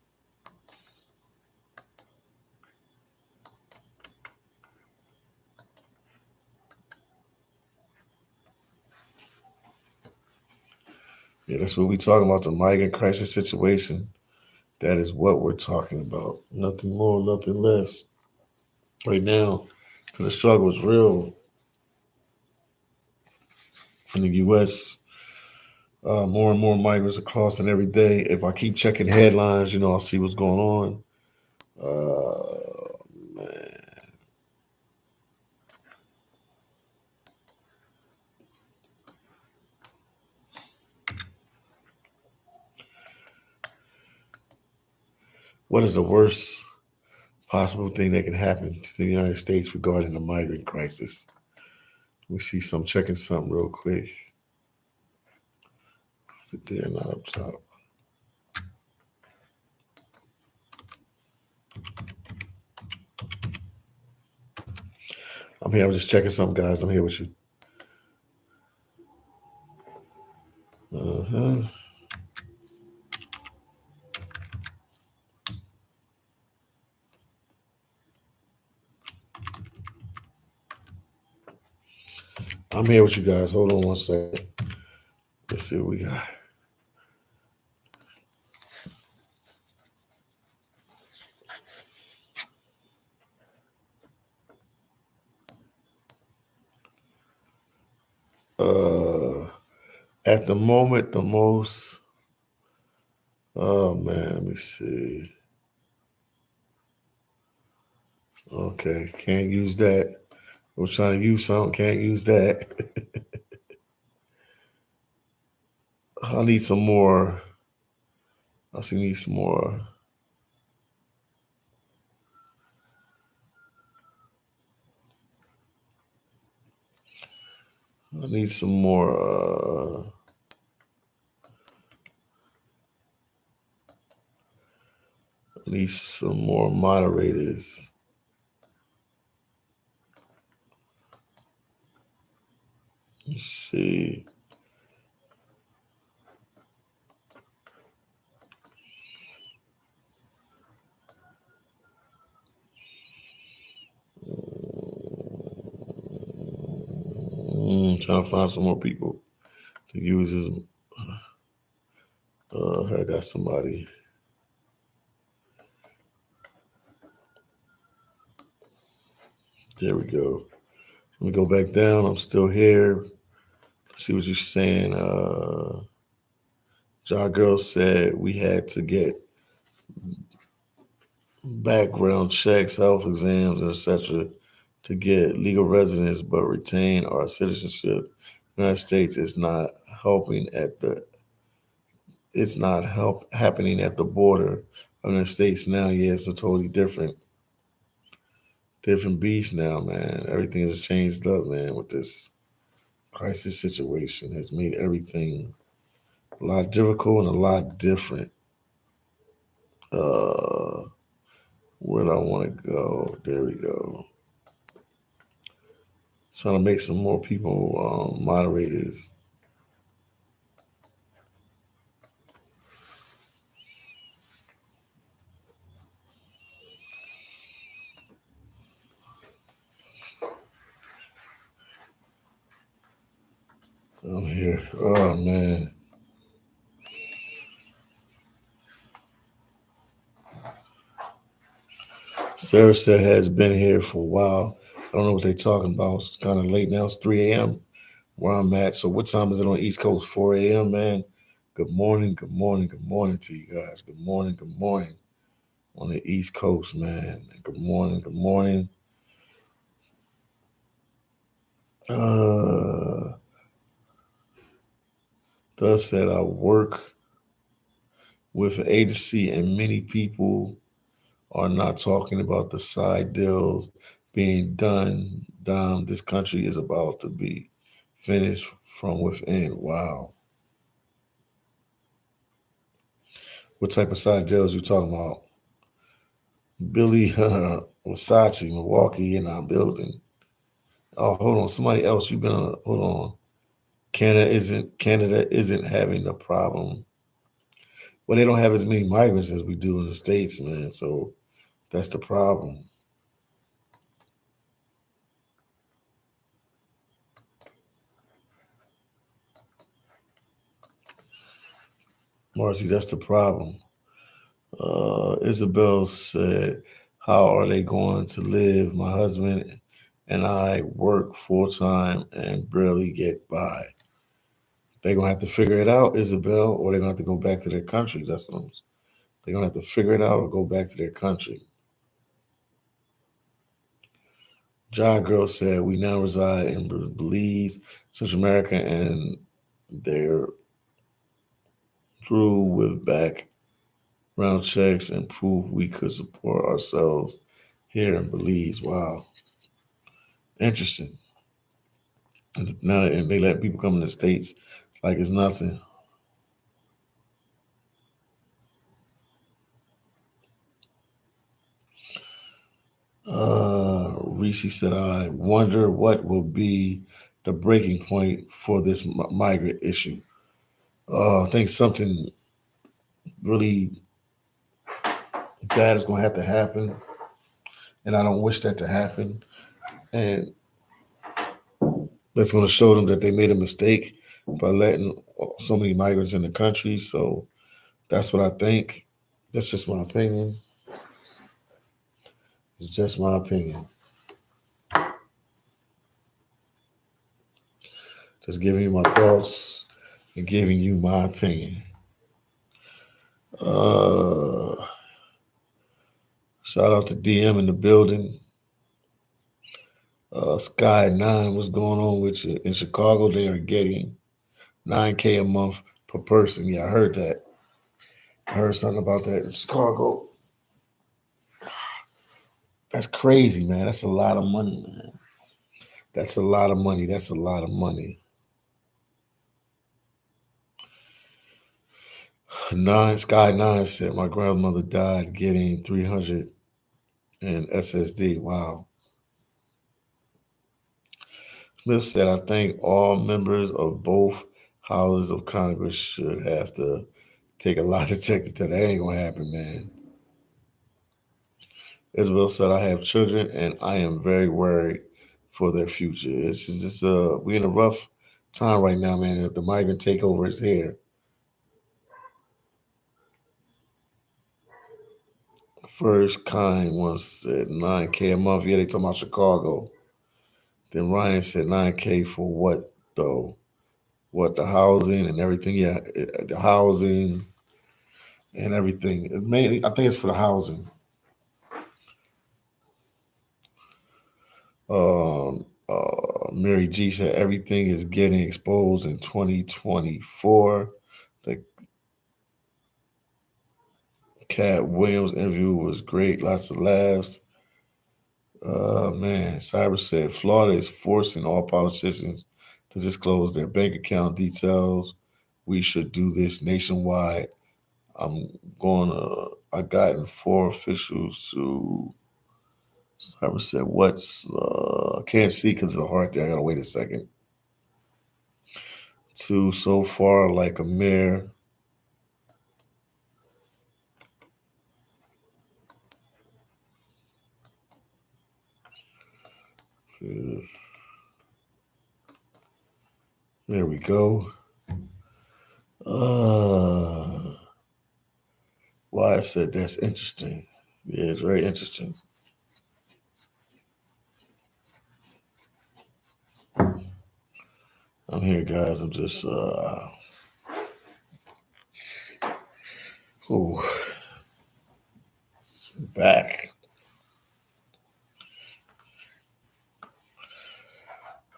Yeah, that's what we're talking about, the migrant crisis situation. That is what we're talking about. Nothing more, nothing less. Right now, because the struggle is real in the U.S. More and more migrants are crossing every day. If I keep checking headlines, I'll see what's going on. Man. What is the worst possible thing that can happen to the United States regarding the migrant crisis? We see some checking something real quick. Is it there? Not up top. I'm here. I'm just checking something, guys. I'm here with you. Uh-huh. I'm here with you guys. Hold on one second. Let's see what we got. Uh, at the moment, the most. Oh man, let me see. Okay, can't use that. I was trying to use something, can't use that. I need some more. I see need some more. I need some more. I need some more moderators. Let's see. Trying to find some more people to use this. I got somebody. There we go. Let me go back down. I'm still here. Let's see what you're saying. Jar Girl said we had to get background checks, health exams, etc. to get legal residence, but retain our citizenship. The United States is not helping at the. It's not happening at the border of the States now. Yeah, it's a totally different beast now, man. Everything has changed up, man. With this crisis situation, has made everything a lot difficult and a lot different. Uh, where do I want to go? There we go. Trying to make some more people moderators. I'm here. Oh man. Sarah said has been here for a while. I don't know what they're talking about. It's kind of late now. It's 3 a.m. where I'm at. So what time is it on the East Coast? 4 a.m., man. Good morning, good morning, good morning to you guys. Good morning on the East Coast, man. Good morning, good morning. Uh, Thus said I work with an agency and many people are not talking about the side deals being done. This country is about to be finished from within. Wow. What type of side deals you talking about? Billy Versace, Milwaukee in our building. Oh, hold on. Somebody else. You've been on. Hold on. Canada isn't having the problem. Well, they don't have as many migrants as we do in the States, man. So that's the problem. Marcy, that's the problem. Isabel said, how are they going to live? My husband and I work full time and barely get by. They're going to have to figure it out, Isabel, or they're going to have to go back to their country. That's what I'm saying. They're going to have to figure it out or go back to their country. John Girl said, we now reside in Belize, Central America, and they're through with background checks and proof we could support ourselves here in Belize. Wow. Interesting. And now they let people come in the States like it's nothing. Rishi said, I wonder what will be the breaking point for this migrant issue. I think something really bad is going to have to happen, and I don't wish that to happen. And that's going to show them that they made a mistake by letting so many migrants in the country. So that's what I think. That's just my opinion. It's just my opinion. Just giving you my thoughts and giving you my opinion. Uh, Shout out to DM in the building. Sky 9, what's going on with you? In Chicago, they are getting 9K a month per person. Yeah, I heard that. I heard something about that in Chicago. That's crazy, man. That's a lot of money, man. That's a lot of money. That's a lot of money. Sky 9 said my grandmother died getting 300 in SSD. Wow. Smith said, I think all members of both houses of Congress should have to take a lie detector test. That ain't gonna happen, man. Isabel said, I have children and I am very worried for their future. It's just we're in a rough time right now, man. The migrant takeover is here. First kind once said 9K a month. Yeah, they talking about Chicago. Then Ryan said 9K for what though? What, the housing and everything? Yeah, the housing and everything. Mainly, I think it's for the housing. Mary G said everything is getting exposed in 2024. The Cat Williams interview was great, lots of laughs. Man, Cyrus said Florida is forcing all politicians to disclose their bank account details. We should do this nationwide. I gotten four officials to. Cyrus said, what's, I can't see because it's a hard thing. I gotta wait a second. To so far, like a mayor. There we go. Uh, why I said that's interesting. Yeah, it's very interesting. I'm here, guys. I'm just ooh, back.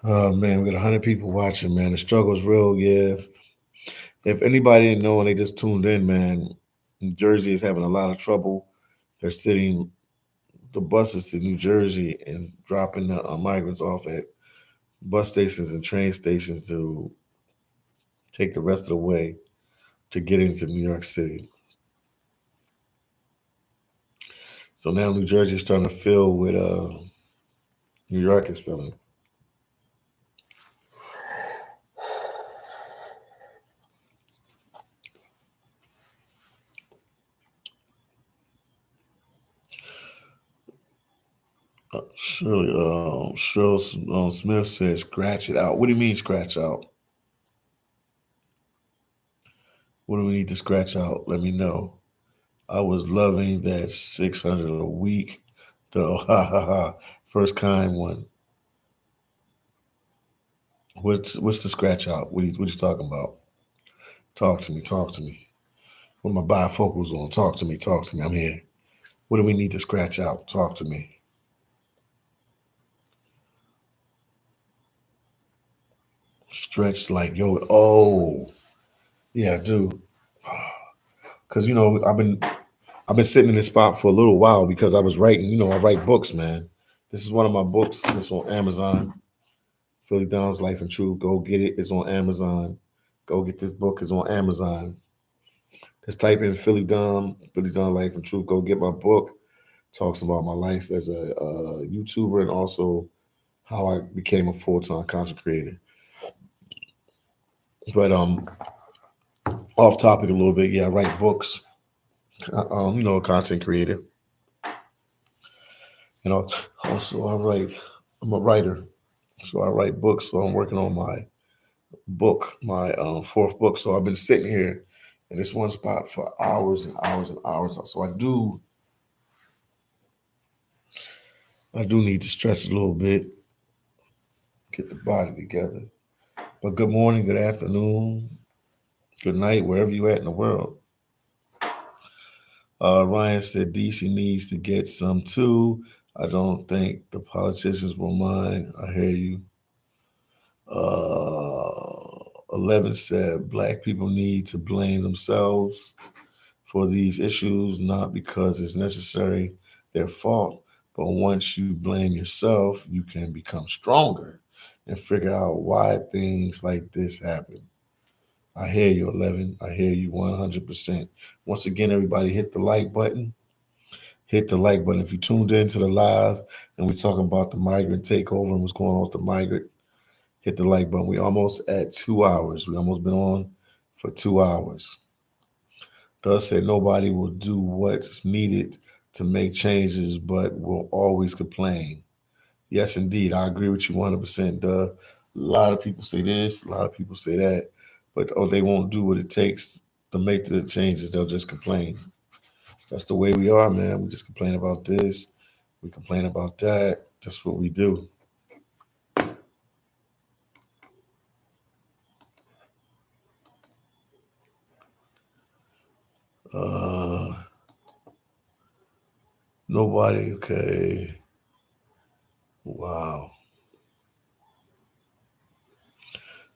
Oh man, we got 100 people watching, man. The struggle's real, yeah. If anybody didn't know and they just tuned in, man, New Jersey is having a lot of trouble. They're sitting the buses to New Jersey and dropping the migrants off at bus stations and train stations to take the rest of the way to get into New York City. So now New Jersey is starting to fill with New York is filling. Cheryl Smith says, scratch it out. What do you mean, scratch out? What do we need to scratch out? Let me know. I was loving that 600 a week, though. Ha ha ha. First kind one. What's the scratch out? What you talking about? Talk to me. Talk to me. What my bifocals on? Talk to me. Talk to me. I'm here. What do we need to scratch out? Talk to me. Stretch like yo. Oh, yeah, I do. Cause I've been sitting in this spot for a little while because I was writing. I write books, man. This is one of my books. It's on Amazon. Philly Dom's Life and Truth. Go get it. It's on Amazon. Go get this book. It's on Amazon. Just type in Philly Dom Life and Truth. Go get my book. Talks about my life as a YouTuber and also how I became a full-time content creator. But off topic a little bit. Yeah, I write books. Content creator, and also I write. I'm a writer, so I write books. So I'm working on my book, my fourth book. So I've been sitting here in this one spot for hours and hours and hours. So I do need to stretch a little bit, get the body together. But good morning, good afternoon, good night, wherever you at in the world. Ryan said DC needs to get some too. I don't think the politicians will mind. I hear you. 11 said black people need to blame themselves for these issues, not because it's necessary their fault, but once you blame yourself, you can become stronger and figure out why things like this happen. I hear you, 11. I hear you 100%. Once again, everybody hit the like button. Hit the like button. If you tuned into the live and we're talking about the migrant takeover and what's going on with the migrant, hit the like button. We almost at 2 hours. We almost been on for 2 hours. Thus said nobody will do what's needed to make changes, but will always complain. Yes, indeed. I agree with you 100%. A lot of people say this, a lot of people say that, but they won't do what it takes to make the changes. They'll just complain. That's the way we are, man. We just complain about this. We complain about that. That's what we do. Uh, nobody. Okay. Wow.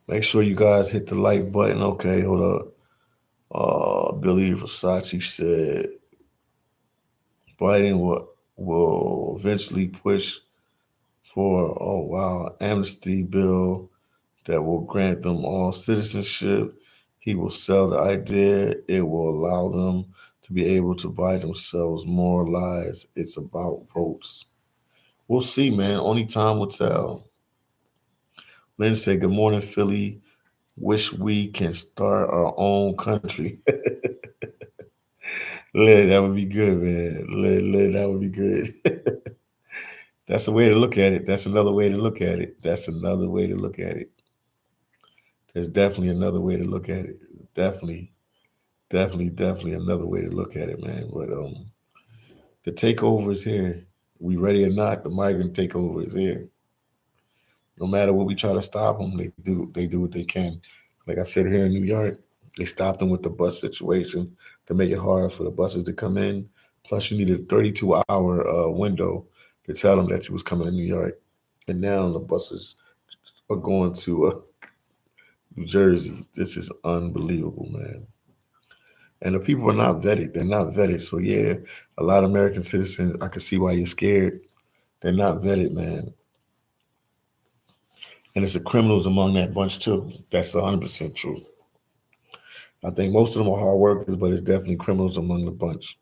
Make sure you guys hit the like button. Okay, hold up. Billy Versace said Biden will eventually push for amnesty bill that will grant them all citizenship. He will sell the idea. It will allow them to be able to buy themselves more lives. It's about votes. We'll see, man. Only time will tell. Lynn said, "Good morning, Philly. Wish we can start our own country." Lynn, that would be good, man. Lynn, that would be good. That's a way to look at it. That's another way to look at it. That's another way to look at it. There's definitely another way to look at it. Definitely, definitely another way to look at it, man. But the takeover is here. We ready or not, the migrant takeover is here. No matter what we try to stop them, they do what they can. Like I said here in New York, they stopped them with the bus situation to make it harder for the buses to come in. Plus, you needed a 32-hour window to tell them that you was coming to New York. And now the buses are going to New Jersey. This is unbelievable, man. And the people are not vetted. They're not vetted. So yeah, a lot of American citizens, I can see why you're scared. They're not vetted, man. And it's the criminals among that bunch too. That's 100% true. I think most of them are hard workers, but it's definitely criminals among the bunch.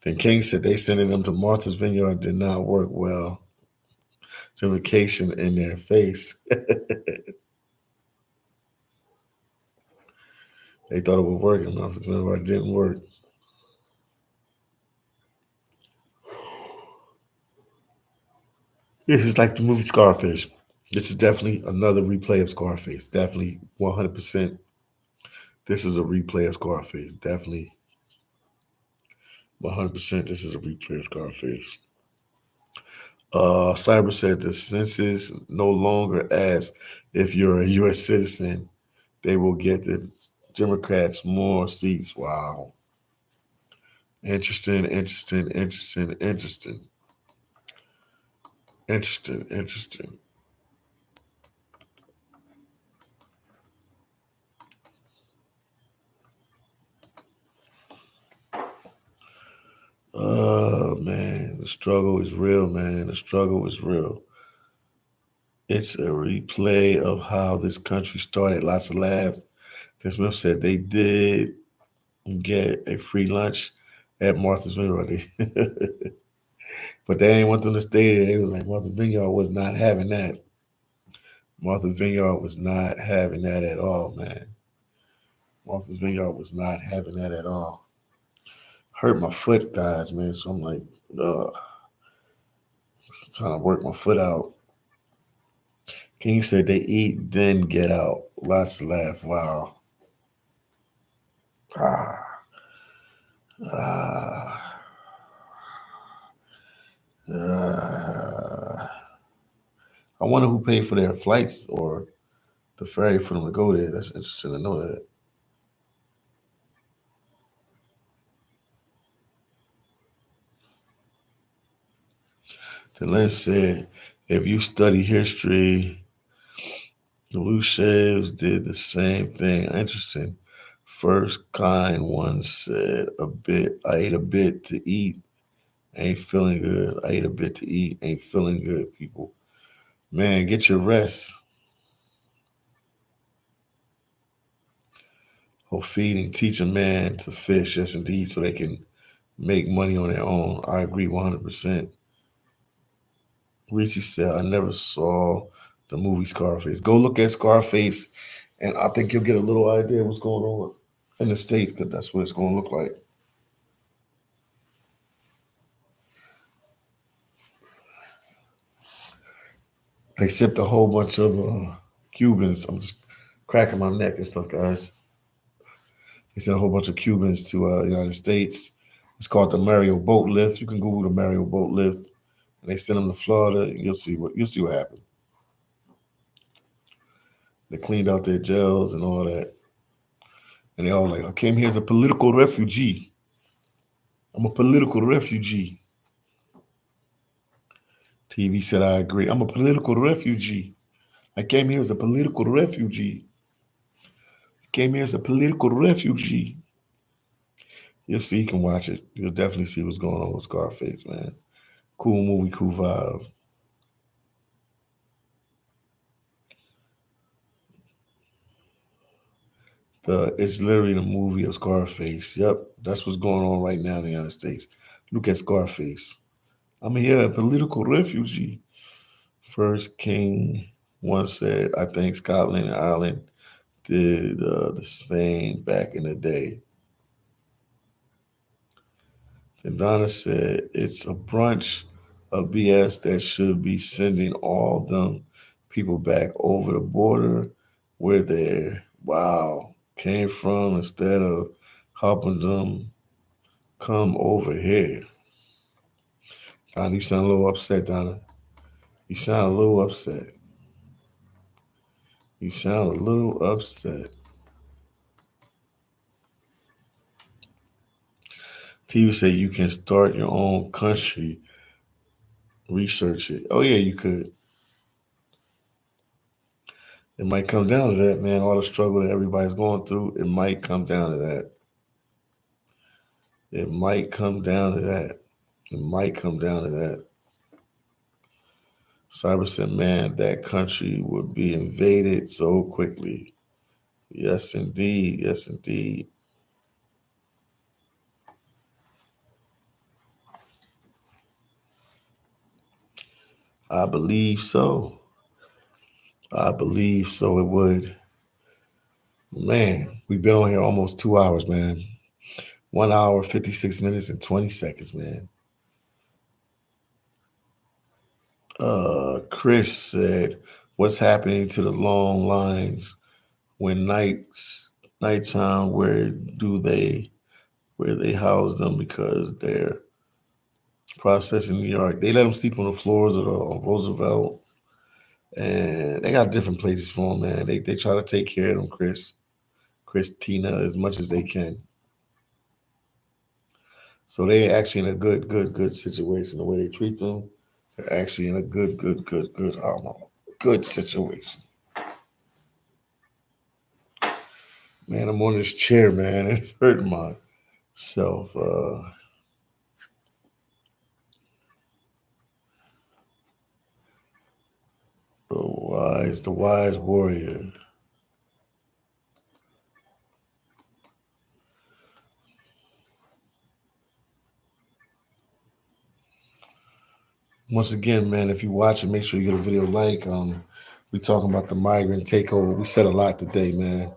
Then King said they sending them to Martha's Vineyard did not work well. Justification in their face. They thought it would work, and Martha's Vineyard didn't work. This is like the movie Scarface. This is definitely another replay of Scarface. Definitely 100%. This is a replay of Scarface. Definitely 100%. This is a replay of Scarface. Cyber said the census no longer asks if you're a U.S. citizen. They will get the Democrats more seats. Wow. Interesting, interesting, interesting, interesting. Interesting, interesting. Man, the struggle is real, man. The struggle is real. It's a replay of how this country started. Lots of laughs. Tim Smith said they did get a free lunch at Martha's Vineyard. But they ain't want them to stay there. They was like, Martha's Vineyard was not having that. Martha's Vineyard was not having that at all, man. Martha's Vineyard was not having that at all. Hurt my foot, guys, man. So I'm like, trying to work my foot out. King said they eat, then get out. Lots of laugh. Wow. Ah, ah, ah. I wonder who paid for their flights or the ferry for them to go there. That's interesting to know that. The lens said, if you study history, the Lushevs did the same thing. Interesting. First kind one said I ate a bit to eat, ain't feeling good. I ate a bit to eat, ain't feeling good, people. Man, get your rest. Or feeding, teach a man to fish, yes indeed, so they can make money on their own. I agree 100%. Reese said, I never saw the movie Scarface. Go look at Scarface, and I think you'll get a little idea of what's going on in the States, because that's what it's going to look like. They shipped a whole bunch of Cubans. I'm just cracking my neck and stuff, guys. They sent a whole bunch of Cubans to the United States. It's called the Mario Boat Lift. You can Google the Mario Boat Lift, and they sent them to Florida. And you'll see what happened. They cleaned out their jails and all that, and they all like, I came here as a political refugee. I'm a political refugee. TV said, I agree. I'm a political refugee. I came here as a political refugee. I came here as a political refugee. You'll see, you can watch it. You'll definitely see what's going on with Scarface, man. Cool movie, cool vibe. It's literally the movie of Scarface. Yep, that's what's going on right now in the United States. Look at Scarface. I'm here, a political refugee. First King once said, I think Scotland and Ireland did the same back in the day. And Donna said, it's a bunch of BS that should be sending all them people back over the border where they came from instead of helping them come over here. Donna, you sound a little upset, Donna. You sound a little upset. You sound a little upset. TV say you can start your own country, research it. Oh yeah, you could. It might come down to that, man. All the struggle that everybody's going through, it might come down to that. It might come down to that. It might come down to that. Cyber said, man, that country would be invaded so quickly. Yes, indeed. Yes, indeed. I believe so. I believe so it would. Man, we've been on here almost 2 hours, man. 1 hour, 56 minutes, and 20 seconds, man. Chris said, what's happening to the long lines when nighttime, where they house them because they're processing New York. They let them sleep on the floors of on Roosevelt, and they got different places for them, man. They try to take care of them, Christina, as much as they can. So they're actually in a good situation. The way they treat them, they're actually in a good, I don't know, good situation. Man, I'm on this chair, man. It's hurting myself. The wise warrior. Once again, man, if you watch it, make sure you get a video like. We talking about the migrant takeover. We said a lot today, man.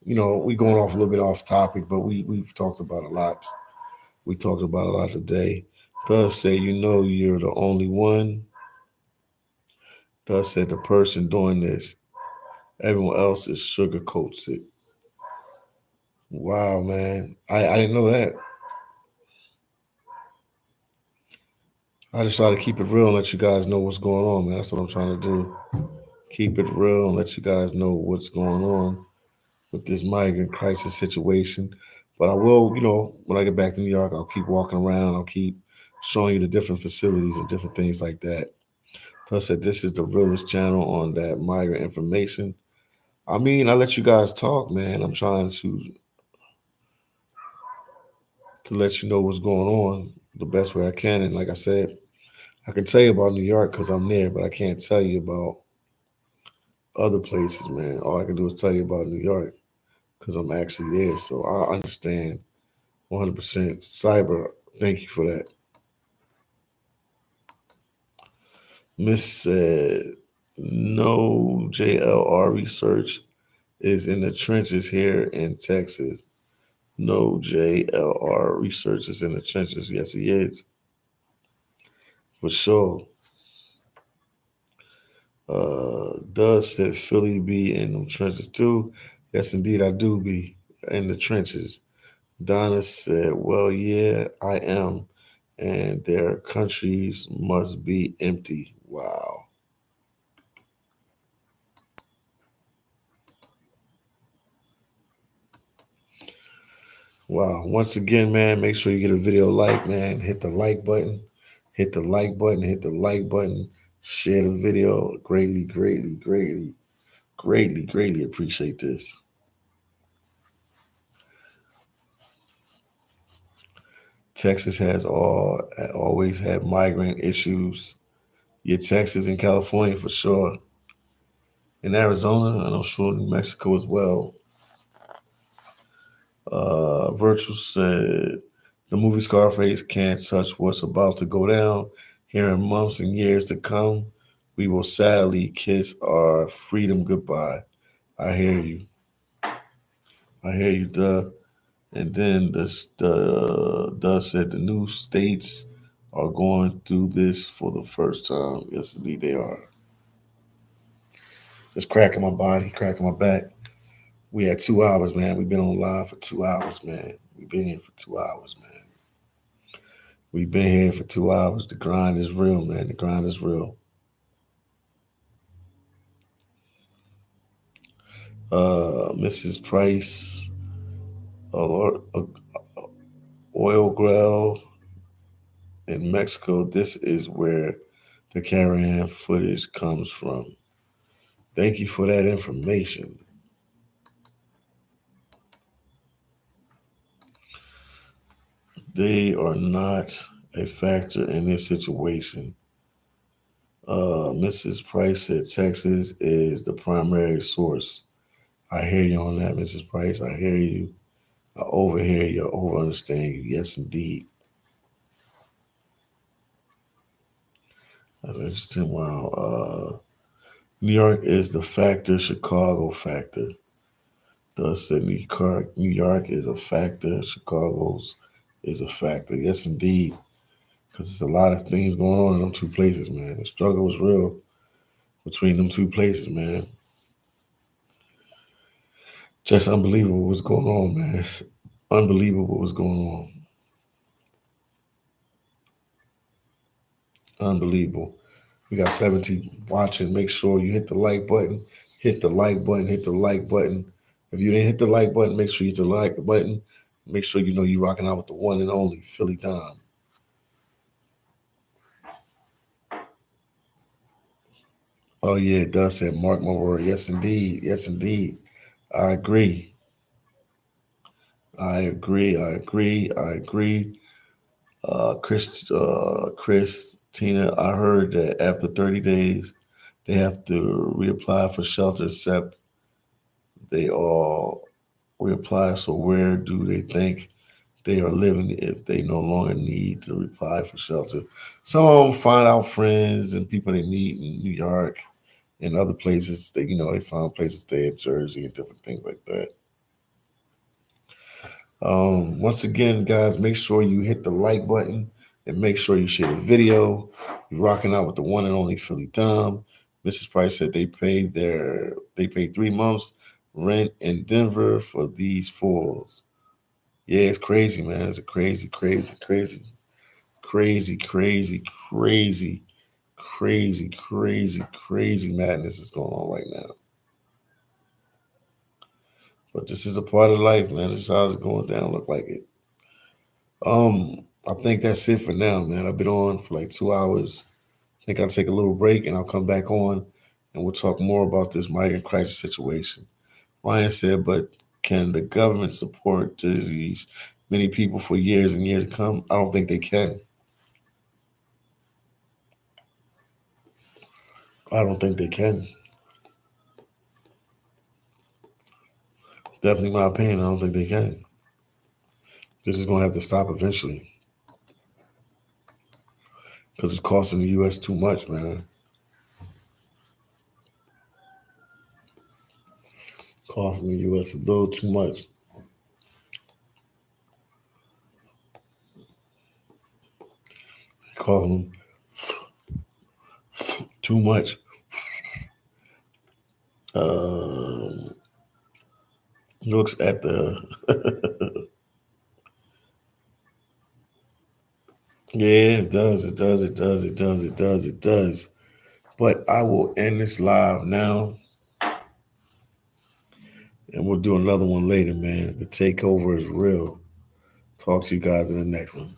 You know, we going off a little bit off topic, but we've talked about a lot. We talked about a lot today. Thus say, you know, you're the only one. Thus said the person doing this. Everyone else is sugarcoats it. Wow, man. I didn't know that. I just try to keep it real and let you guys know what's going on, man. That's what I'm trying to do. Keep it real and let you guys know what's going on with this migrant crisis situation. But I will, you know, when I get back to New York, I'll keep walking around. I'll keep showing you the different facilities and different things like that. Plus, that this is the realest channel on that migrant information. I mean, I let you guys talk, man. I'm trying to let you know what's going on the best way I can. And like I said, I can tell you about New York because I'm there, but I can't tell you about other places, man. All I can do is tell you about New York because I'm actually there. So I understand 100%. Cyber, thank you for that. Miss said, no JLR research is in the trenches here in Texas. No JLR research is in the trenches. Yes, he is. For sure. Does said Philly be in them trenches too? Yes, indeed, I do be in the trenches. Donna said, well, yeah, I am. And their countries must be empty. Wow. Wow. Once again, man, make sure you get a video like, man. Hit the like button. Hit the like button. Hit the like button. Share the video. Greatly appreciate this. Texas has always had migrant issues. Yeah, Texas and California for sure. In Arizona, and I'm sure New Mexico as well. Virtual said the movie Scarface can't touch what's about to go down. Here in months and years to come, we will sadly kiss our freedom goodbye. I hear you. I hear you, duh. And then Duh said the new states are going through this for the first time. Yes, indeed they are. Just cracking my body, cracking my back. We had 2 hours, man. We've been on live for 2 hours, man. We've been here for 2 hours, man. We've been here for 2 hours. The grind is real, man. The grind is real. Mrs. Price, oil grill in Mexico. This is where the caravan footage comes from. Thank you for that information. They are not a factor in this situation. Mrs. Price said Texas is the primary source. I hear you on that, Mrs. Price. I hear you. I overhear you. I over understand you. Yes, indeed. That's interesting. Wow. New York is the factor. Chicago factor. Thus said New York is a factor. Chicago's is a factor. Yes, indeed. Because there's a lot of things going on in them two places, man. The struggle is real between them two places, man. Just unbelievable what's going on, man. It's unbelievable what's going on. Unbelievable. We got 17 watching. Make sure you hit the like button. Hit the like button. Hit the like button. If you didn't hit the like button, make sure you hit the like button. Make sure you know you're rocking out with the one and only phillydom. Oh yeah, it does say mark my word. Yes indeed. Yes indeed. I agree. I agree. I agree. I agree. Christina, I heard that after 30 days, they have to reapply for shelter, except they all reapply. So where do they think they are living if they no longer need to apply for shelter? Some find out friends and people they meet in New York and other places. They find places to stay in Jersey and different things like that. Once again, guys, make sure you hit the like button and make sure you share the video. You're rocking out with the one and only Philly Dom. Mrs. Price said they paid 3 months rent in Denver for these fools. Yeah, it's crazy, man. It's a crazy, crazy, crazy, crazy, crazy, crazy, crazy, crazy, crazy madness is going on right now. But this is a part of life, man. This is how it's going down. Look like it. I think that's it for now, man. I've been on for like 2 hours. I think I'll take a little break and I'll come back on and we'll talk more about this migrant crisis situation. Ryan said, but can the government support these many people for years and years to come? I don't think they can. I don't think they can. Definitely my opinion. I don't think they can. This is going to have to stop eventually because it's costing the U.S. too much, man. Costing the U.S. a little too much. Costing them too much. Um, looks at the. Yeah, it does. It does. It does. It does. It does. It does. But I will end this live now, and we'll do another one later, man. The takeover is real. Talk to you guys in the next one.